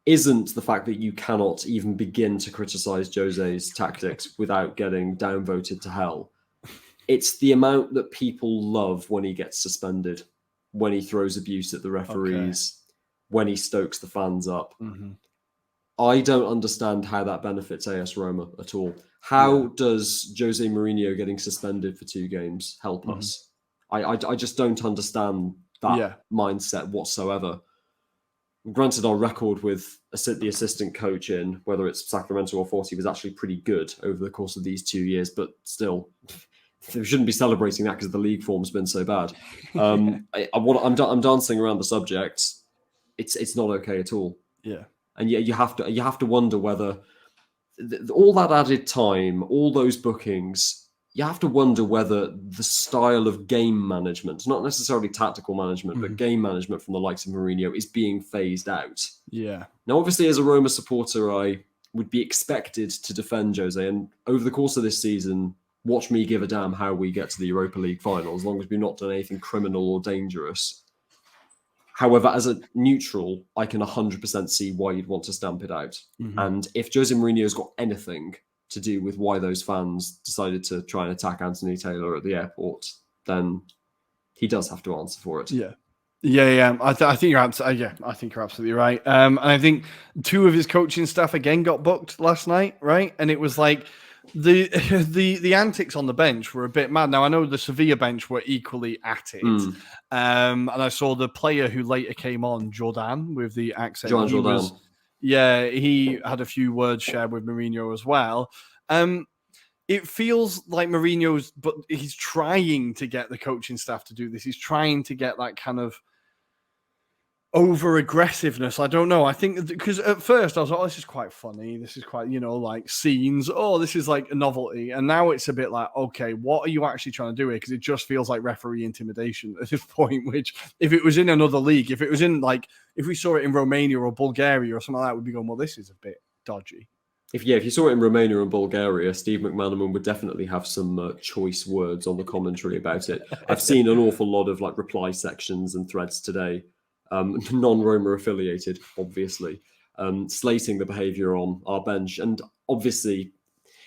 isn't the fact that you cannot even begin to criticize Jose's tactics without getting downvoted to hell. It's the amount that people love when he gets suspended, when he throws abuse at the referees, when he stokes the fans up. I don't understand how that benefits AS Roma at all. How does Jose Mourinho getting suspended for 2 games help us? I just don't understand that mindset whatsoever. Granted, our record with the assistant coach in, whether it's Sacramento or Forti, was actually pretty good over the course of these 2 years, but still, we shouldn't be celebrating that because the league form's been so bad. I'm dancing around the subject. It's not okay at all. Yeah. And yet you have to wonder whether all that added time, all those bookings, you have to wonder whether the style of game management, not necessarily tactical management, but game management from the likes of Mourinho is being phased out. Yeah. Now, obviously, as a Roma supporter, I would be expected to defend Jose. And over the course of this season, watch me give a damn how we get to the Europa League final, as long as we've not done anything criminal or dangerous. However, as a neutral, I can 100% see why you'd want to stamp it out. And if Jose Mourinho's got anything to do with why those fans decided to try and attack Anthony Taylor at the airport, then he does have to answer for it. Yeah. I think you're absolutely right. And I think 2 of his coaching staff again got booked last night, right? And it was like the antics on the bench were a bit mad. Now I know the Sevilla bench were equally at it, and I saw the player who later came on, Jordan, with the accent. Jordan. He had a few words shared with Mourinho as well. It feels like but he's trying to get the coaching staff to do this. He's trying to get that kind of over aggressiveness. I don't know. I think because at first I was like, oh, this is quite funny. This is quite, like scenes. Oh, this is like a novelty. And now it's a bit like, okay, what are you actually trying to do here? Because it just feels like referee intimidation at this point, which if it was in another league, if it was in if we saw it in Romania or Bulgaria or something like that, we'd be going, well, this is a bit dodgy. If you saw it in Romania and Bulgaria, Steve McManaman would definitely have some choice words on the commentary about it. I've seen an awful lot of reply sections and threads today, non-Roma affiliated, obviously, slating the behaviour on our bench. And obviously,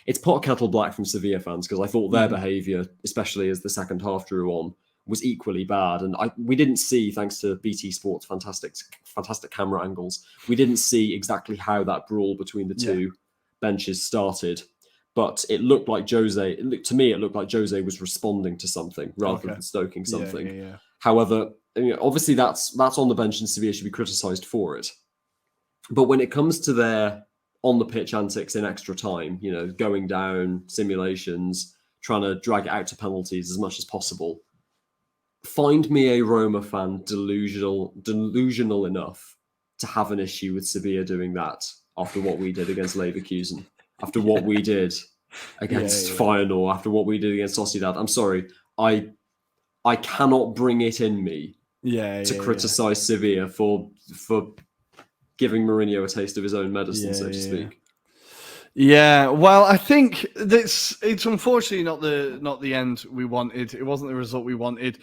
it's pot kettle black from Sevilla fans because I thought their behaviour, especially as the second half drew on, was equally bad. And we didn't see, thanks to BT Sports' fantastic camera angles, we didn't see exactly how that brawl between the two benches started. But it looked like Jose was responding to something rather than stoking something. However, obviously that's on the bench and Sevilla should be criticised for it. But when it comes to their on-the-pitch antics in extra time, going down, simulations, trying to drag it out to penalties as much as possible, find me a Roma fan delusional enough to have an issue with Sevilla doing that after what we did against Leverkusen, after what we did against Feyenoord, after what we did against Sociedad. I'm sorry, I cannot bring it in me to criticise Sevilla for giving Mourinho a taste of his own medicine, so to speak. Yeah, well, I think it's unfortunately not the end we wanted. It wasn't the result we wanted.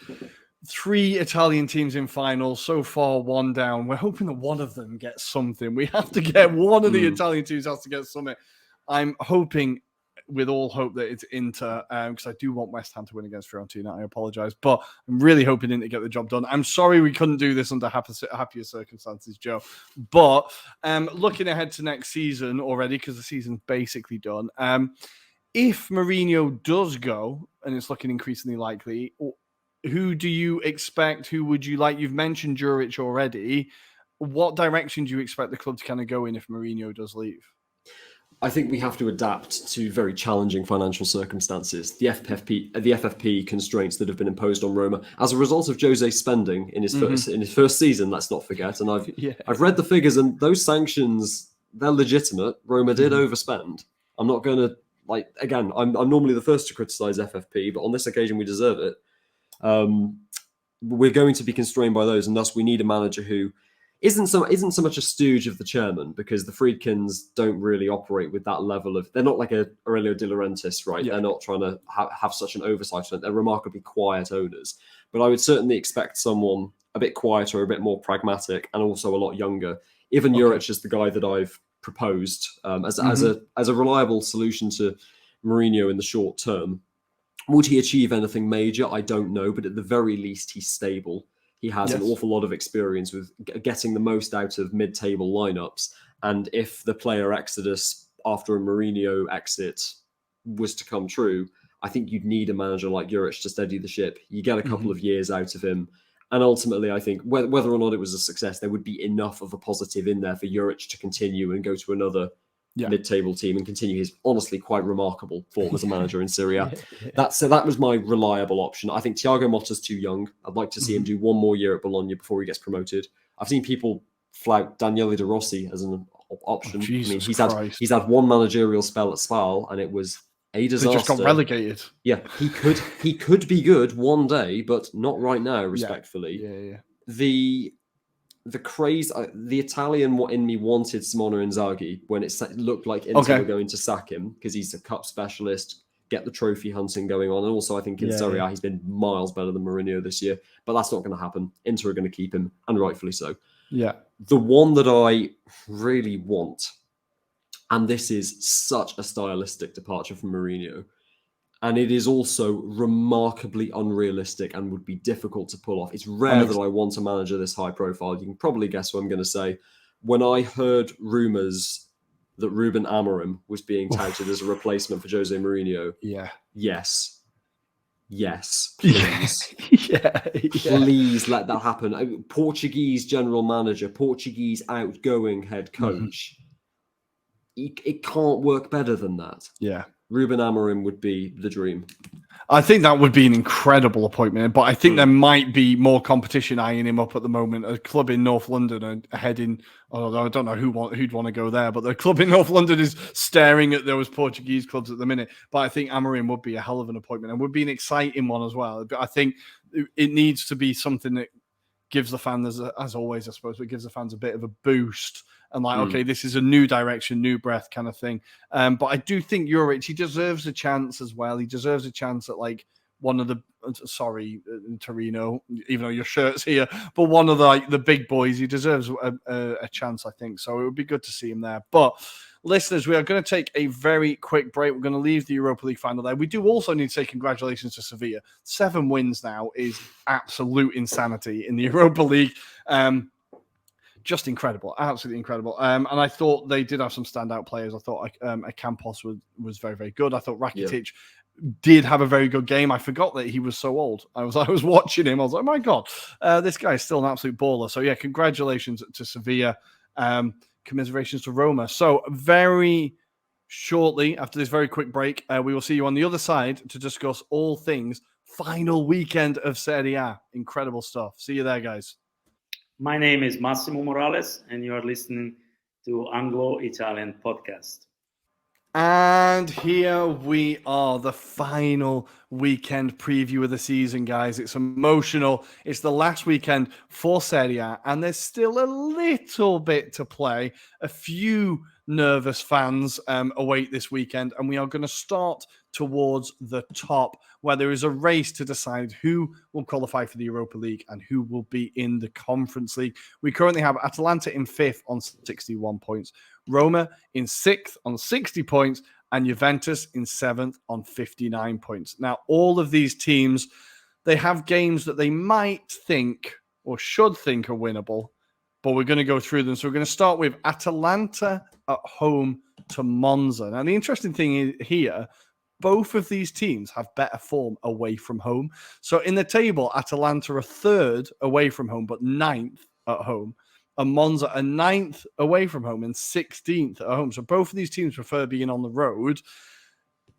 3 Italian teams in final, so far 1 down. We're hoping that one of them gets something. We have to get one of the Italian teams has to get something. I'm hoping with all hope that it's Inter, because I do want West Ham to win against Fiorentina. I apologise, but I'm really hoping Inter get the job done. I'm sorry we couldn't do this under happier circumstances, Joe. But looking ahead to next season already, because the season's basically done, if Mourinho does go, and it's looking increasingly likely, who do you expect? Who would you like? You've mentioned Juric already. What direction do you expect the club to kind of go in if Mourinho does leave? I think we have to adapt to very challenging financial circumstances. The FFP constraints that have been imposed on Roma as a result of Jose's spending in his first season. Let's not forget. And I've read the figures, and those sanctions, they're legitimate. Roma did overspend. I'm not going to again. I'm normally the first to criticize FFP, but on this occasion we deserve it. We're going to be constrained by those, and thus we need a manager who isn't so much a stooge of the chairman, because the Friedkins don't really operate with that level of. They're not like a Aurelio De Laurentiis, right? Yeah. They're not trying to have such an oversight on it. They're remarkably quiet owners. But I would certainly expect someone a bit quieter, a bit more pragmatic, and also a lot younger. Ivan Juric is the guy that I've proposed as a reliable solution to Mourinho in the short term. Would he achieve anything major? I don't know, but at the very least, he's stable. He has an awful lot of experience with getting the most out of mid-table lineups. And if the player exodus after a Mourinho exit was to come true, I think you'd need a manager like Juric to steady the ship. You get a couple of years out of him. And ultimately, I think whether or not it was a success, there would be enough of a positive in there for Juric to continue and go to another mid-table team and continue his honestly quite remarkable form as a manager in Serie A. That was my reliable option. I think Thiago Motta's too young. I'd like to see him do one more year at Bologna before he gets promoted. I've seen people flout Daniele De Rossi as an option. He's had one managerial spell at Spal, and it was a disaster. They just got relegated. Yeah, he could be good one day, but not right now. Respectfully, the craze, the Italian in me wanted Simone Inzaghi when it looked like Inter were going to sack him because he's a cup specialist, get the trophy hunting going on. And also I think in Serie A, he's been miles better than Mourinho this year, but that's not going to happen. Inter are going to keep him, and rightfully so. Yeah. The one that I really want, and this is such a stylistic departure from Mourinho, and it is also remarkably unrealistic and would be difficult to pull off. It's rare that I want a manager this high profile. You can probably guess what I'm going to say. When I heard rumours that Ruben Amorim was being touted as a replacement for Jose Mourinho, yes, please. Please let that happen. Portuguese general manager, Portuguese outgoing head coach. It can't work better than that. Yeah. Ruben Amorim would be the dream. I think that would be an incredible appointment, but I think there might be more competition eyeing him up at the moment. A club in North London are heading, although I don't know who'd want to go there, but the club in North London is staring at those Portuguese clubs at the minute. But I think Amorim would be a hell of an appointment and would be an exciting one as well. But I think it needs to be something that gives the fans, as always, I suppose, but gives the fans a bit of a boost. And okay, this is a new direction, new breath kind of thing. But I do think Juric, he deserves a chance as well. He deserves a chance at one of the, Torino, even though your shirt's here, but one of the big boys. He deserves a chance, I think. So it would be good to see him there. But listeners, we are going to take a very quick break. We're going to leave the Europa League final there. We do also need to say congratulations to Sevilla. 7 wins now is absolute insanity in the Europa League. Just incredible, absolutely incredible. And I thought they did have some standout players. I thought Campos was very, very good. I thought Rakitic did have a very good game. I forgot that he was so old. I was watching him. I was like, my God, this guy is still an absolute baller. So, congratulations to Sevilla. Commiserations to Roma. So, very shortly after this very quick break, we will see you on the other side to discuss all things final weekend of Serie A. Incredible stuff. See you there, guys. My name is Massimo Morales, and you are listening to Anglo-Italian podcast. And here we are, the final weekend preview of the season, guys. It's emotional. It's the last weekend for Serie A, and there's still a little bit to play. A few nervous fans await this weekend, and we are going to start towards the top, where there is a race to decide who will qualify for the Europa League and who will be in the Conference League. We currently have Atalanta in 5th on 61 points, Roma in 6th on 60 points, and Juventus in 7th on 59 points. Now, all of these teams, they have games that they might think or should think are winnable, but we're going to go through them. So we're going to start with Atalanta at home to Monza. Now, the interesting thing is here, both of these teams have better form away from home. So in the table, Atalanta are third away from home, but ninth at home. And Monza are ninth away from home and 16th at home. So both of these teams prefer being on the road.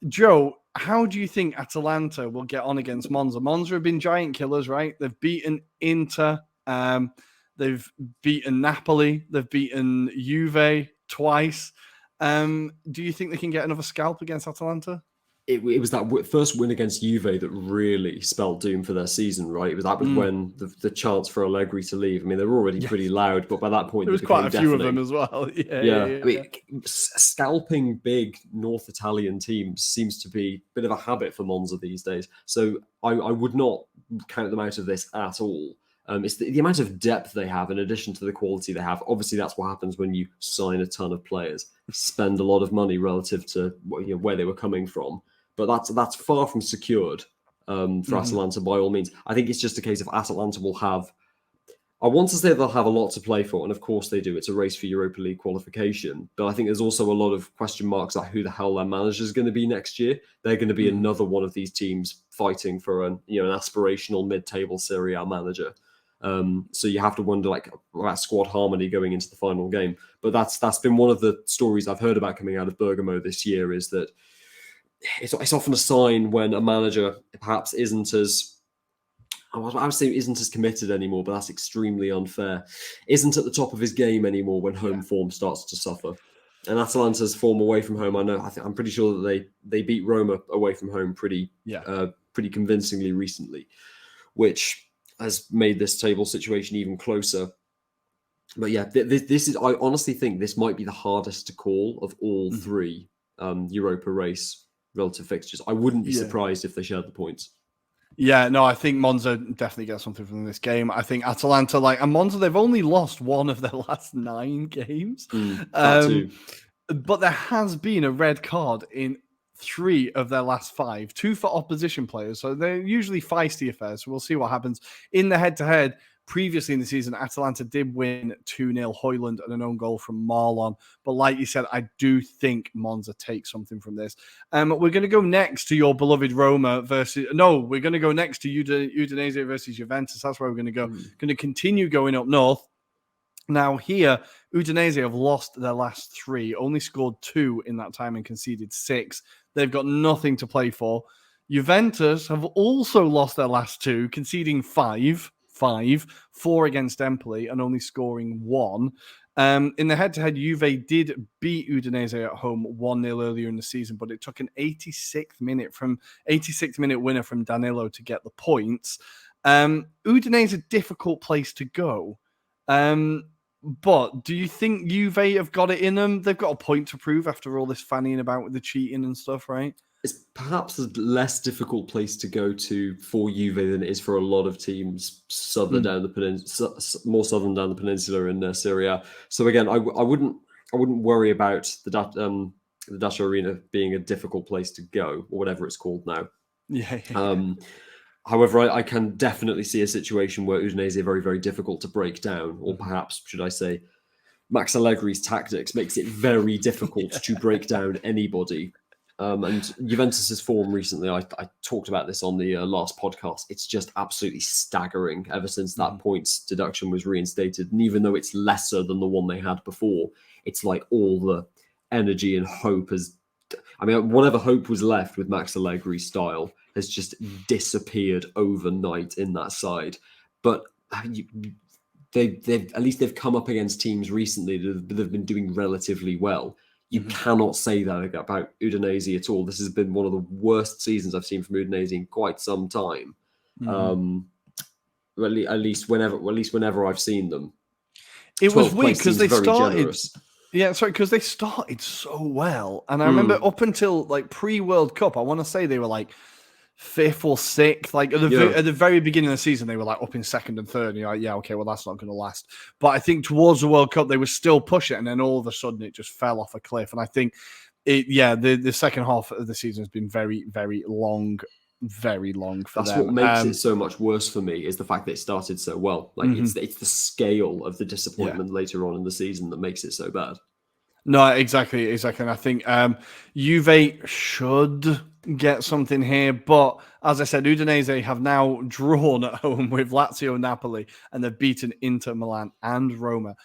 Joe, how do you think Atalanta will get on against Monza? Monza have been giant killers, right? They've beaten Inter, they've beaten Napoli, they've beaten Juve twice. Do you think they can get another scalp against Atalanta? It was that first win against Juve that really spelled doom for their season, right? That was when the chance for Allegri to leave. I mean, they were already pretty loud, but by that point, there was quite a few of them as well. Yeah. I mean, scalping big North Italian teams seems to be a bit of a habit for Monza these days. So I would not count them out of this at all. It's the amount of depth they have in addition to the quality they have. Obviously, that's what happens when you sign a ton of players, spend a lot of money relative to where they were coming from. But that's far from secured for Atalanta by all means. I think it's just a case of Atalanta will have, I want to say they'll have a lot to play for, and of course they do. It's a race for Europa League qualification. But I think there's also a lot of question marks about who the hell their manager is going to be next year. They're going to be another one of these teams fighting for an aspirational mid-table Serie A manager. So you have to wonder about squad harmony going into the final game. But that's been one of the stories I've heard about coming out of Bergamo this year, is that it's often a sign when a manager perhaps isn't as committed anymore, but that's extremely unfair. Isn't at the top of his game anymore when home form starts to suffer. And Atalanta's form away from home, I'm pretty sure that they beat Roma away from home pretty convincingly recently, which has made this table situation even closer. But yeah, this is, I honestly think this might be the hardest to call of all three Europa race relative fixtures. I wouldn't be surprised if they shared the points. Yeah, no, I think Monza definitely gets something from this game. I think Atalanta, and Monza, they've only lost one of their last 9 games. That too. But there has been a red card in 3 of their last 5, 2 for opposition players. So they're usually feisty affairs. So we'll see what happens. In the head-to-head, previously in the season, Atalanta did win 2-0, Højlund and an own goal from Marlon. But like you said, I do think Monza takes something from this. We're going to go next to your beloved Roma we're going to go next to Udinese versus Juventus. That's where we're going to go. Going to continue going up north. Now here, Udinese have lost their last 3, only scored 2 in that time and conceded 6. They've got nothing to play for. Juventus have also lost their last 2, conceding 5, 4 against Empoli and only scoring 1. In the head-to-head, Juve did beat Udinese at home 1-0 earlier in the season, but it took an 86th minute winner from Danilo to get the points. Udinese is a difficult place to go. But do you think Juve have got it in them? They've got a point to prove after all this fannying about with the cheating and stuff, right? It's perhaps a less difficult place to go to for Juve than it is for a lot of teams down the peninsula, more southern down the peninsula in Serie A. So again, I wouldn't worry about the Dacia Arena being a difficult place to go, or whatever it's called now. However, I can definitely see a situation where Udinese are very, very difficult to break down, or perhaps, should I say, Max Allegri's tactics makes it very difficult to break down anybody. And Juventus's form recently, I talked about this on the last podcast. It's just absolutely staggering ever since that points deduction was reinstated. And even though it's lesser than the one they had before, it's like all the energy and hope whatever hope was left with Max Allegri's style has just disappeared overnight in that side. But they've come up against teams recently that have been doing relatively well. You cannot say that about Udinese at all. This has been one of the worst seasons I've seen from Udinese in quite some time. At least whenever I've seen them. It was weird because they started. Generous. Yeah, sorry, because they started so well, and I remember up until pre-World Cup, I want to say they were 5th or 6th. At the very beginning of the season, they were up in 2nd and 3rd. And you're like, yeah, okay, well, that's not going to last. But I think towards the World Cup, they were still pushing, and then all of a sudden, it just fell off a cliff. And I think the second half of the season has been very, very long. Very long for That's them. What makes it so much worse for me is the fact that it started so well. It's the scale of the disappointment later on in the season that makes it so bad. No, exactly. And I think Juve should get something here, but as I said, Udinese have now drawn at home with Lazio, Napoli, and they've beaten Inter Milan and Roma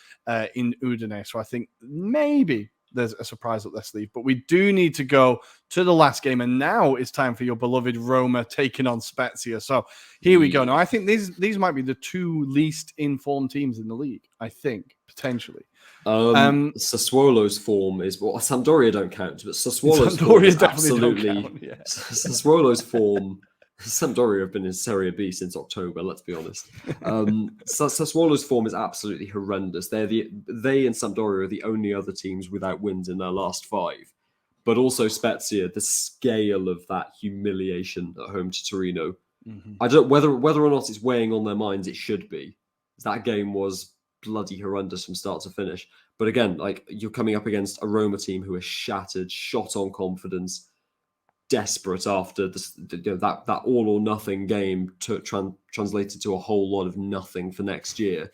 in Udine. So I think maybe there's a surprise up their sleeve, but we do need to go to the last game, and now it's time for your beloved Roma taking on Spezia. So here we go. Now I think these might be the two least informed teams in the league. I think potentially. Sassuolo's form is Sampdoria don't count, but Sassuolo's form is absolutely count, yeah. Sassuolo's form. Sampdoria have been in Serie B since October. Let's be honest. Sassuolo's form is absolutely horrendous. They and Sampdoria are the only other teams without wins in their last 5. But also Spezia, the scale of that humiliation at home to Torino. Mm-hmm. I don't whether or not it's weighing on their minds. It should be. That game was bloody horrendous from start to finish. But again, like, you're coming up against a Roma team who are shattered, shot on confidence, desperate after that all or nothing game translated to a whole lot of nothing for next year.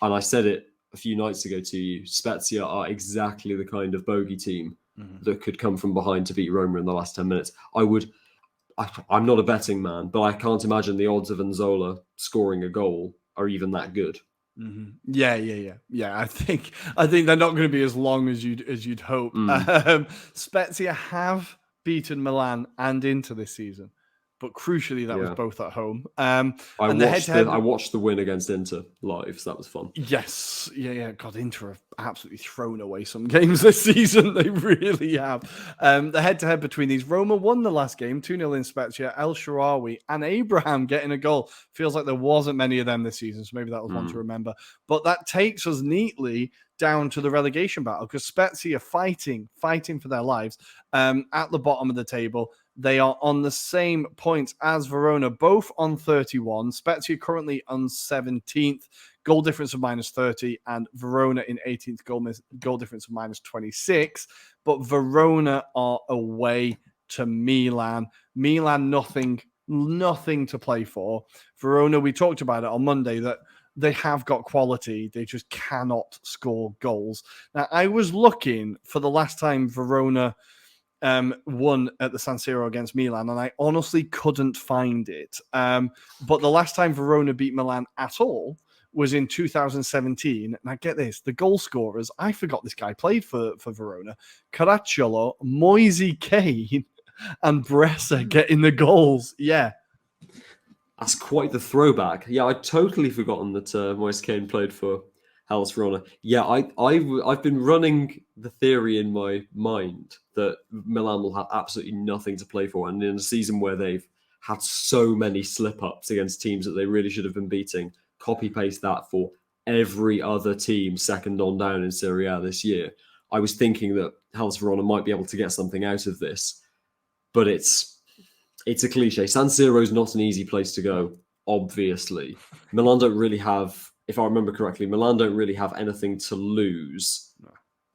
And I said it a few nights ago to you, Spezia are exactly the kind of bogey team that could come from behind to beat Roma in the last 10 minutes. I'm not a betting man, but I can't imagine the odds of Nzola scoring a goal are even that good. Mm-hmm. Yeah. I think they're not going to be as long as you'd hope. Spezia have beaten Milan and Inter this season, but crucially that was both at home. I watched the win against Inter live, so that was fun. Yes, yeah. God, Inter have absolutely thrown away some games this season. They really have. The head-to-head between these, Roma won the last game 2-0 in Spezia. El Shaarawy and Abraham getting a goal. Feels like there wasn't many of them this season, so maybe that was one to remember. But that takes us neatly down to the relegation battle, because Spezia fighting for their lives at the bottom of the table. They are on the same points as Verona, both on 31. Spezia currently on 17th, goal difference of -30, and Verona in 18th, goal difference of -26. But Verona are away to Milan. Milan, nothing to play for. Verona, we talked about it on Monday, that they have got quality. They just cannot score goals. Now, I was looking for the last time Verona won at the San Siro against Milan, and I honestly couldn't find it. But the last time Verona beat Milan at all was in 2017. And I get this, the goal scorers, I forgot this guy played for Verona. Caracciolo, Moise Kean, and Bressa getting the goals. Yeah. That's quite the throwback. Yeah, I'd totally forgotten that Moise Kean played for Hellas Verona. Yeah, I've been running the theory in my mind that Milan will have absolutely nothing to play for, and in a season where they've had so many slip-ups against teams that they really should have been beating, copy-paste that for every other team second on down in Serie A this year. I was thinking that Hellas Verona might be able to get something out of this, but it's a cliche. San Siro is not an easy place to go, obviously. Milan don't really have, if I remember correctly, Milan don't really have anything to lose. No.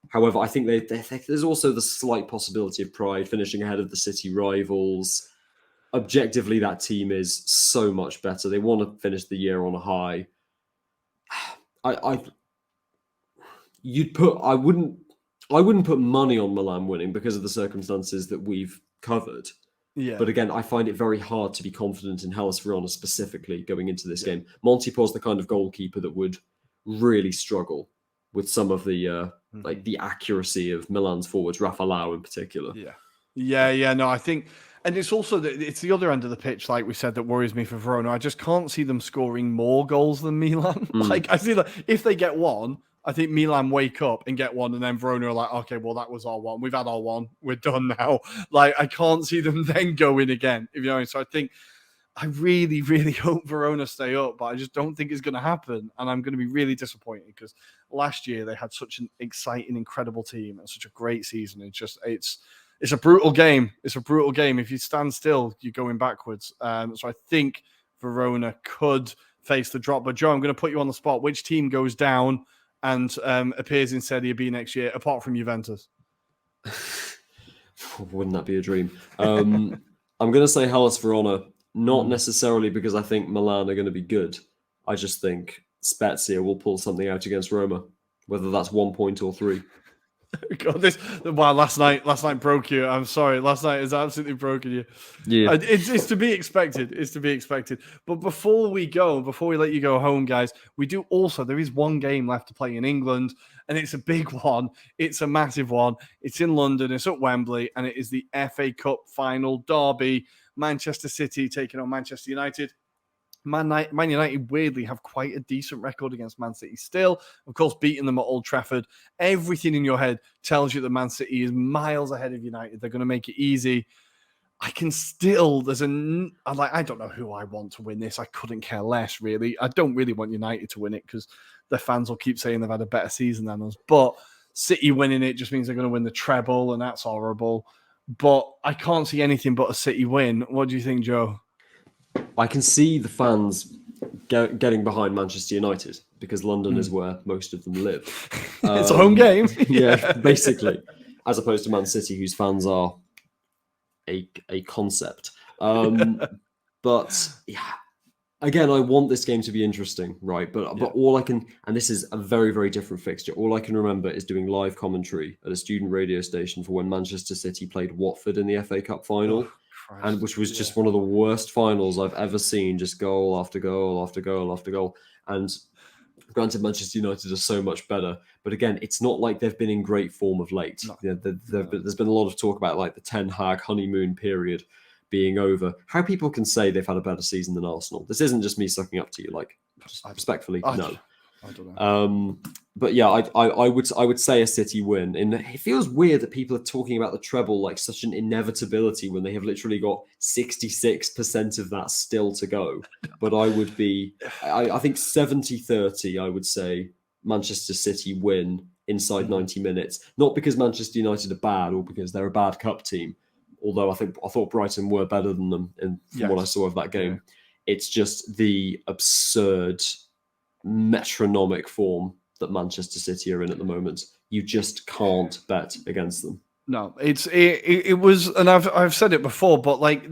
However, I think there's also the slight possibility of pride, finishing ahead of the city rivals. Objectively, that team is so much better. They want to finish the year on a high. I wouldn't put money on Milan winning because of the circumstances that we've covered. Yeah. But again, I find it very hard to be confident in Hellas Verona specifically going into this game. Montipol's the kind of goalkeeper that would really struggle with some of the like the accuracy of Milan's forwards, Raffalau in particular. Yeah. No, I think, and it's also it's the other end of the pitch, like we said, that worries me for Verona. I just can't see them scoring more goals than Milan. Like, I see that if they get one, I think Milan wake up and get one, and then Verona are like, okay, well, that was our one. We've had our one. We're done now. Like, I can't see them then go in again, if you know. So I think I really, really hope Verona stay up, but I just don't think it's going to happen. And I'm going to be really disappointed because last year they had such an exciting, incredible team and such a great season. It's a brutal game. It's a brutal game. If you stand still, you're going backwards. So I think Verona could face the drop. But Joe, I'm going to put you on the spot. Which team goes down and appears in Serie B next year, apart from Juventus? Wouldn't that be a dream? I'm going to say Hellas Verona, not necessarily because I think Milan are going to be good. I just think Spezia will pull something out against Roma, whether that's 1 point or 3. God, last night broke you. I'm sorry. Last night has absolutely broken you. Yeah. It's to be expected. It's to be expected. But before we let you go home, guys, there is one game left to play in England, and it's a big one. It's a massive one. It's in London. It's at Wembley, and it is the FA Cup Final derby. Manchester City taking on Manchester United. Man United weirdly have quite a decent record against Man City still. Of course, beating them at Old Trafford. Everything in your head tells you that Man City is miles ahead of United. They're going to make it easy. I don't know who I want to win this. I couldn't care less, really. I don't really want United to win it because their fans will keep saying they've had a better season than us. But City winning it just means they're going to win the treble, and that's horrible. But I can't see anything but a City win. What do you think, Joe? I can see the fans getting behind Manchester United because London is where most of them live. It's a home game. Yeah, basically, as opposed to Man City, whose fans are a concept. But yeah, again, I want this game to be interesting, right? But all I can, and this is a very, very different fixture. All I can remember is doing live commentary at a student radio station for when Manchester City played Watford in the FA Cup final. And which was just one of the worst finals I've ever seen, just goal after goal after goal after goal. And granted, Manchester United are so much better, but again, it's not like they've been in great form of late. No. There's been a lot of talk about like the Ten Hag honeymoon period being over. How people can say they've had a better season than Arsenal. This isn't just me sucking up to you, like just respectfully, no. I don't know. But yeah, I would say a City win. And it feels weird that people are talking about the treble like such an inevitability when they have literally got 66% of that still to go. But I would be, I think 70-30, I would say Manchester City win inside 90 minutes. Not because Manchester United are bad or because they're a bad cup team. Although I thought Brighton were better than them from what I saw of that game. Yeah. It's just the absurd metronomic form that Manchester City are in at the moment. You just can't bet against them. No, it was, and I've said it before, but like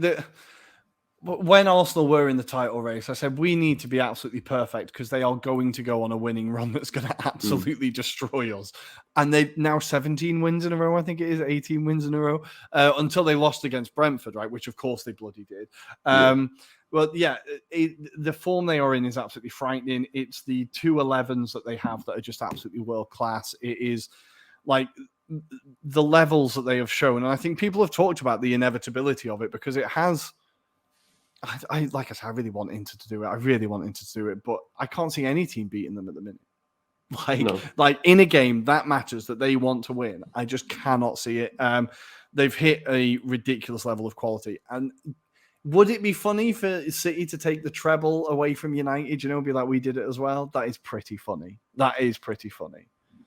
when Arsenal were in the title race, I said we need to be absolutely perfect because they are going to go on a winning run that's going to absolutely destroy us. And they've now 17 wins in a row. I think it is 18 wins in a row until they lost against Brentford, right? Which of course they bloody did. Well, yeah, the form they are in is absolutely frightening. It's the 2-11s that they have that are just absolutely world class. It is like the levels that they have shown. And I think people have talked about the inevitability of it because it has. Like I said, I really want Inter to do it. I really want Inter to do it, but I can't see any team beating them at the minute. Like in a game that matters that they want to win, I just cannot see it. They've hit a ridiculous level of quality. And would it be funny for City to take the treble away from United? You know, be like we did it as well. That is pretty funny.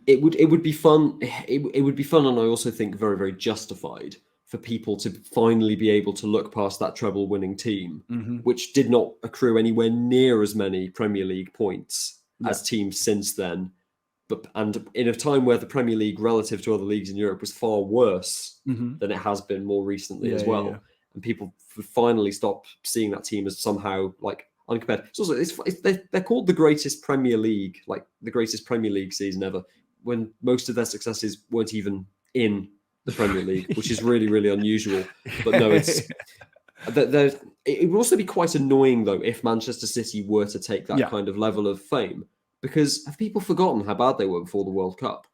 It would be fun. It would be fun, and I also think very, very justified for people to finally be able to look past that treble-winning team, which did not accrue anywhere near as many Premier League points as teams since then. And in a time where the Premier League, relative to other leagues in Europe, was far worse than it has been more recently as well. Yeah. And people finally stop seeing that team as somehow like uncompared. It's also they're called the greatest Premier League, like the greatest Premier League season ever, when most of their successes weren't even in the Premier League, which is really, really unusual. But no, it would also be quite annoying though if Manchester City were to take that kind of level of fame, because have people forgotten how bad they were before the World Cup?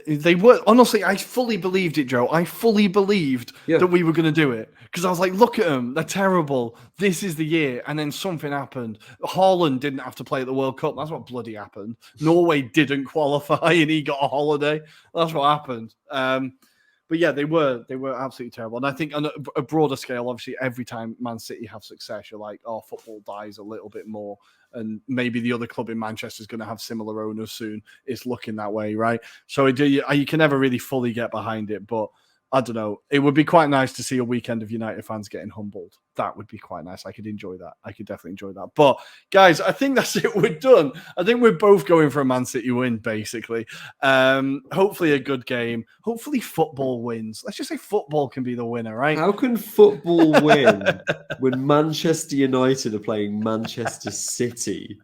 They were, honestly, I fully believed it, Joe. I fully believed that we were going to do it because I was like, look at them. They're terrible. This is the year. And then something happened. Haaland didn't have to play at the World Cup. That's what bloody happened. Norway didn't qualify and he got a holiday. That's what happened. But yeah, they were absolutely terrible. And I think on a broader scale, obviously, every time Man City have success, you're like, oh, football dies a little bit more. And maybe the other club in Manchester is going to have similar owners soon. It's looking that way, right? So you can never really fully get behind it. But I don't know. It would be quite nice to see a weekend of United fans getting humbled. That would be quite nice. I could enjoy that. I could definitely enjoy that. But guys, I think that's it. We're done. I think we're both going for a Man City win, basically. Hopefully a good game. Hopefully football wins. Let's just say football can be the winner, right? How can football win when Manchester United are playing Manchester City?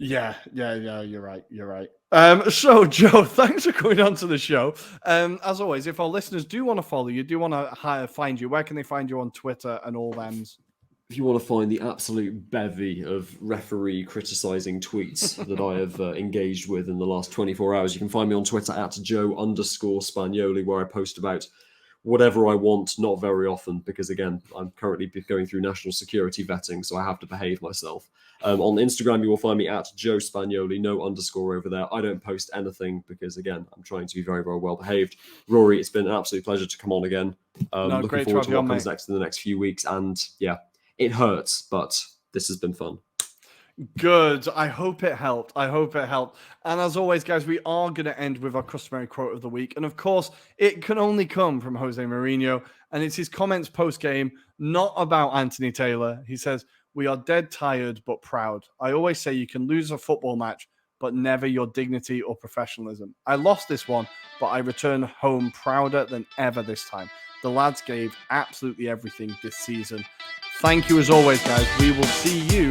Yeah, you're right. So Joe, thanks for coming on to the show. As always, if our listeners do want to follow you, do want to find you, where can they find you on Twitter and all them? If you want to find the absolute bevy of referee criticising tweets that I have engaged with in the last 24 hours, you can find me on Twitter at Joe_Spagnoli, where I post about whatever I want, not very often, because again, I'm currently going through national security vetting, so I have to behave myself. On Instagram, you will find me at Joe Spagnoli, no underscore over there. I don't post anything because, again, I'm trying to be very, very well behaved. Rory, it's been an absolute pleasure to come on again. Looking forward to what comes next in the next few weeks. And yeah, it hurts, but this has been fun. Good. I hope it helped. And as always, guys, we are going to end with our customary quote of the week. And of course, it can only come from Jose Mourinho. And it's his comments post-game, not about Anthony Taylor. He says, "We are dead tired, but proud. I always say you can lose a football match, but never your dignity or professionalism. I lost this one, but I return home prouder than ever this time. The lads gave absolutely everything this season." Thank you as always, guys. We will see you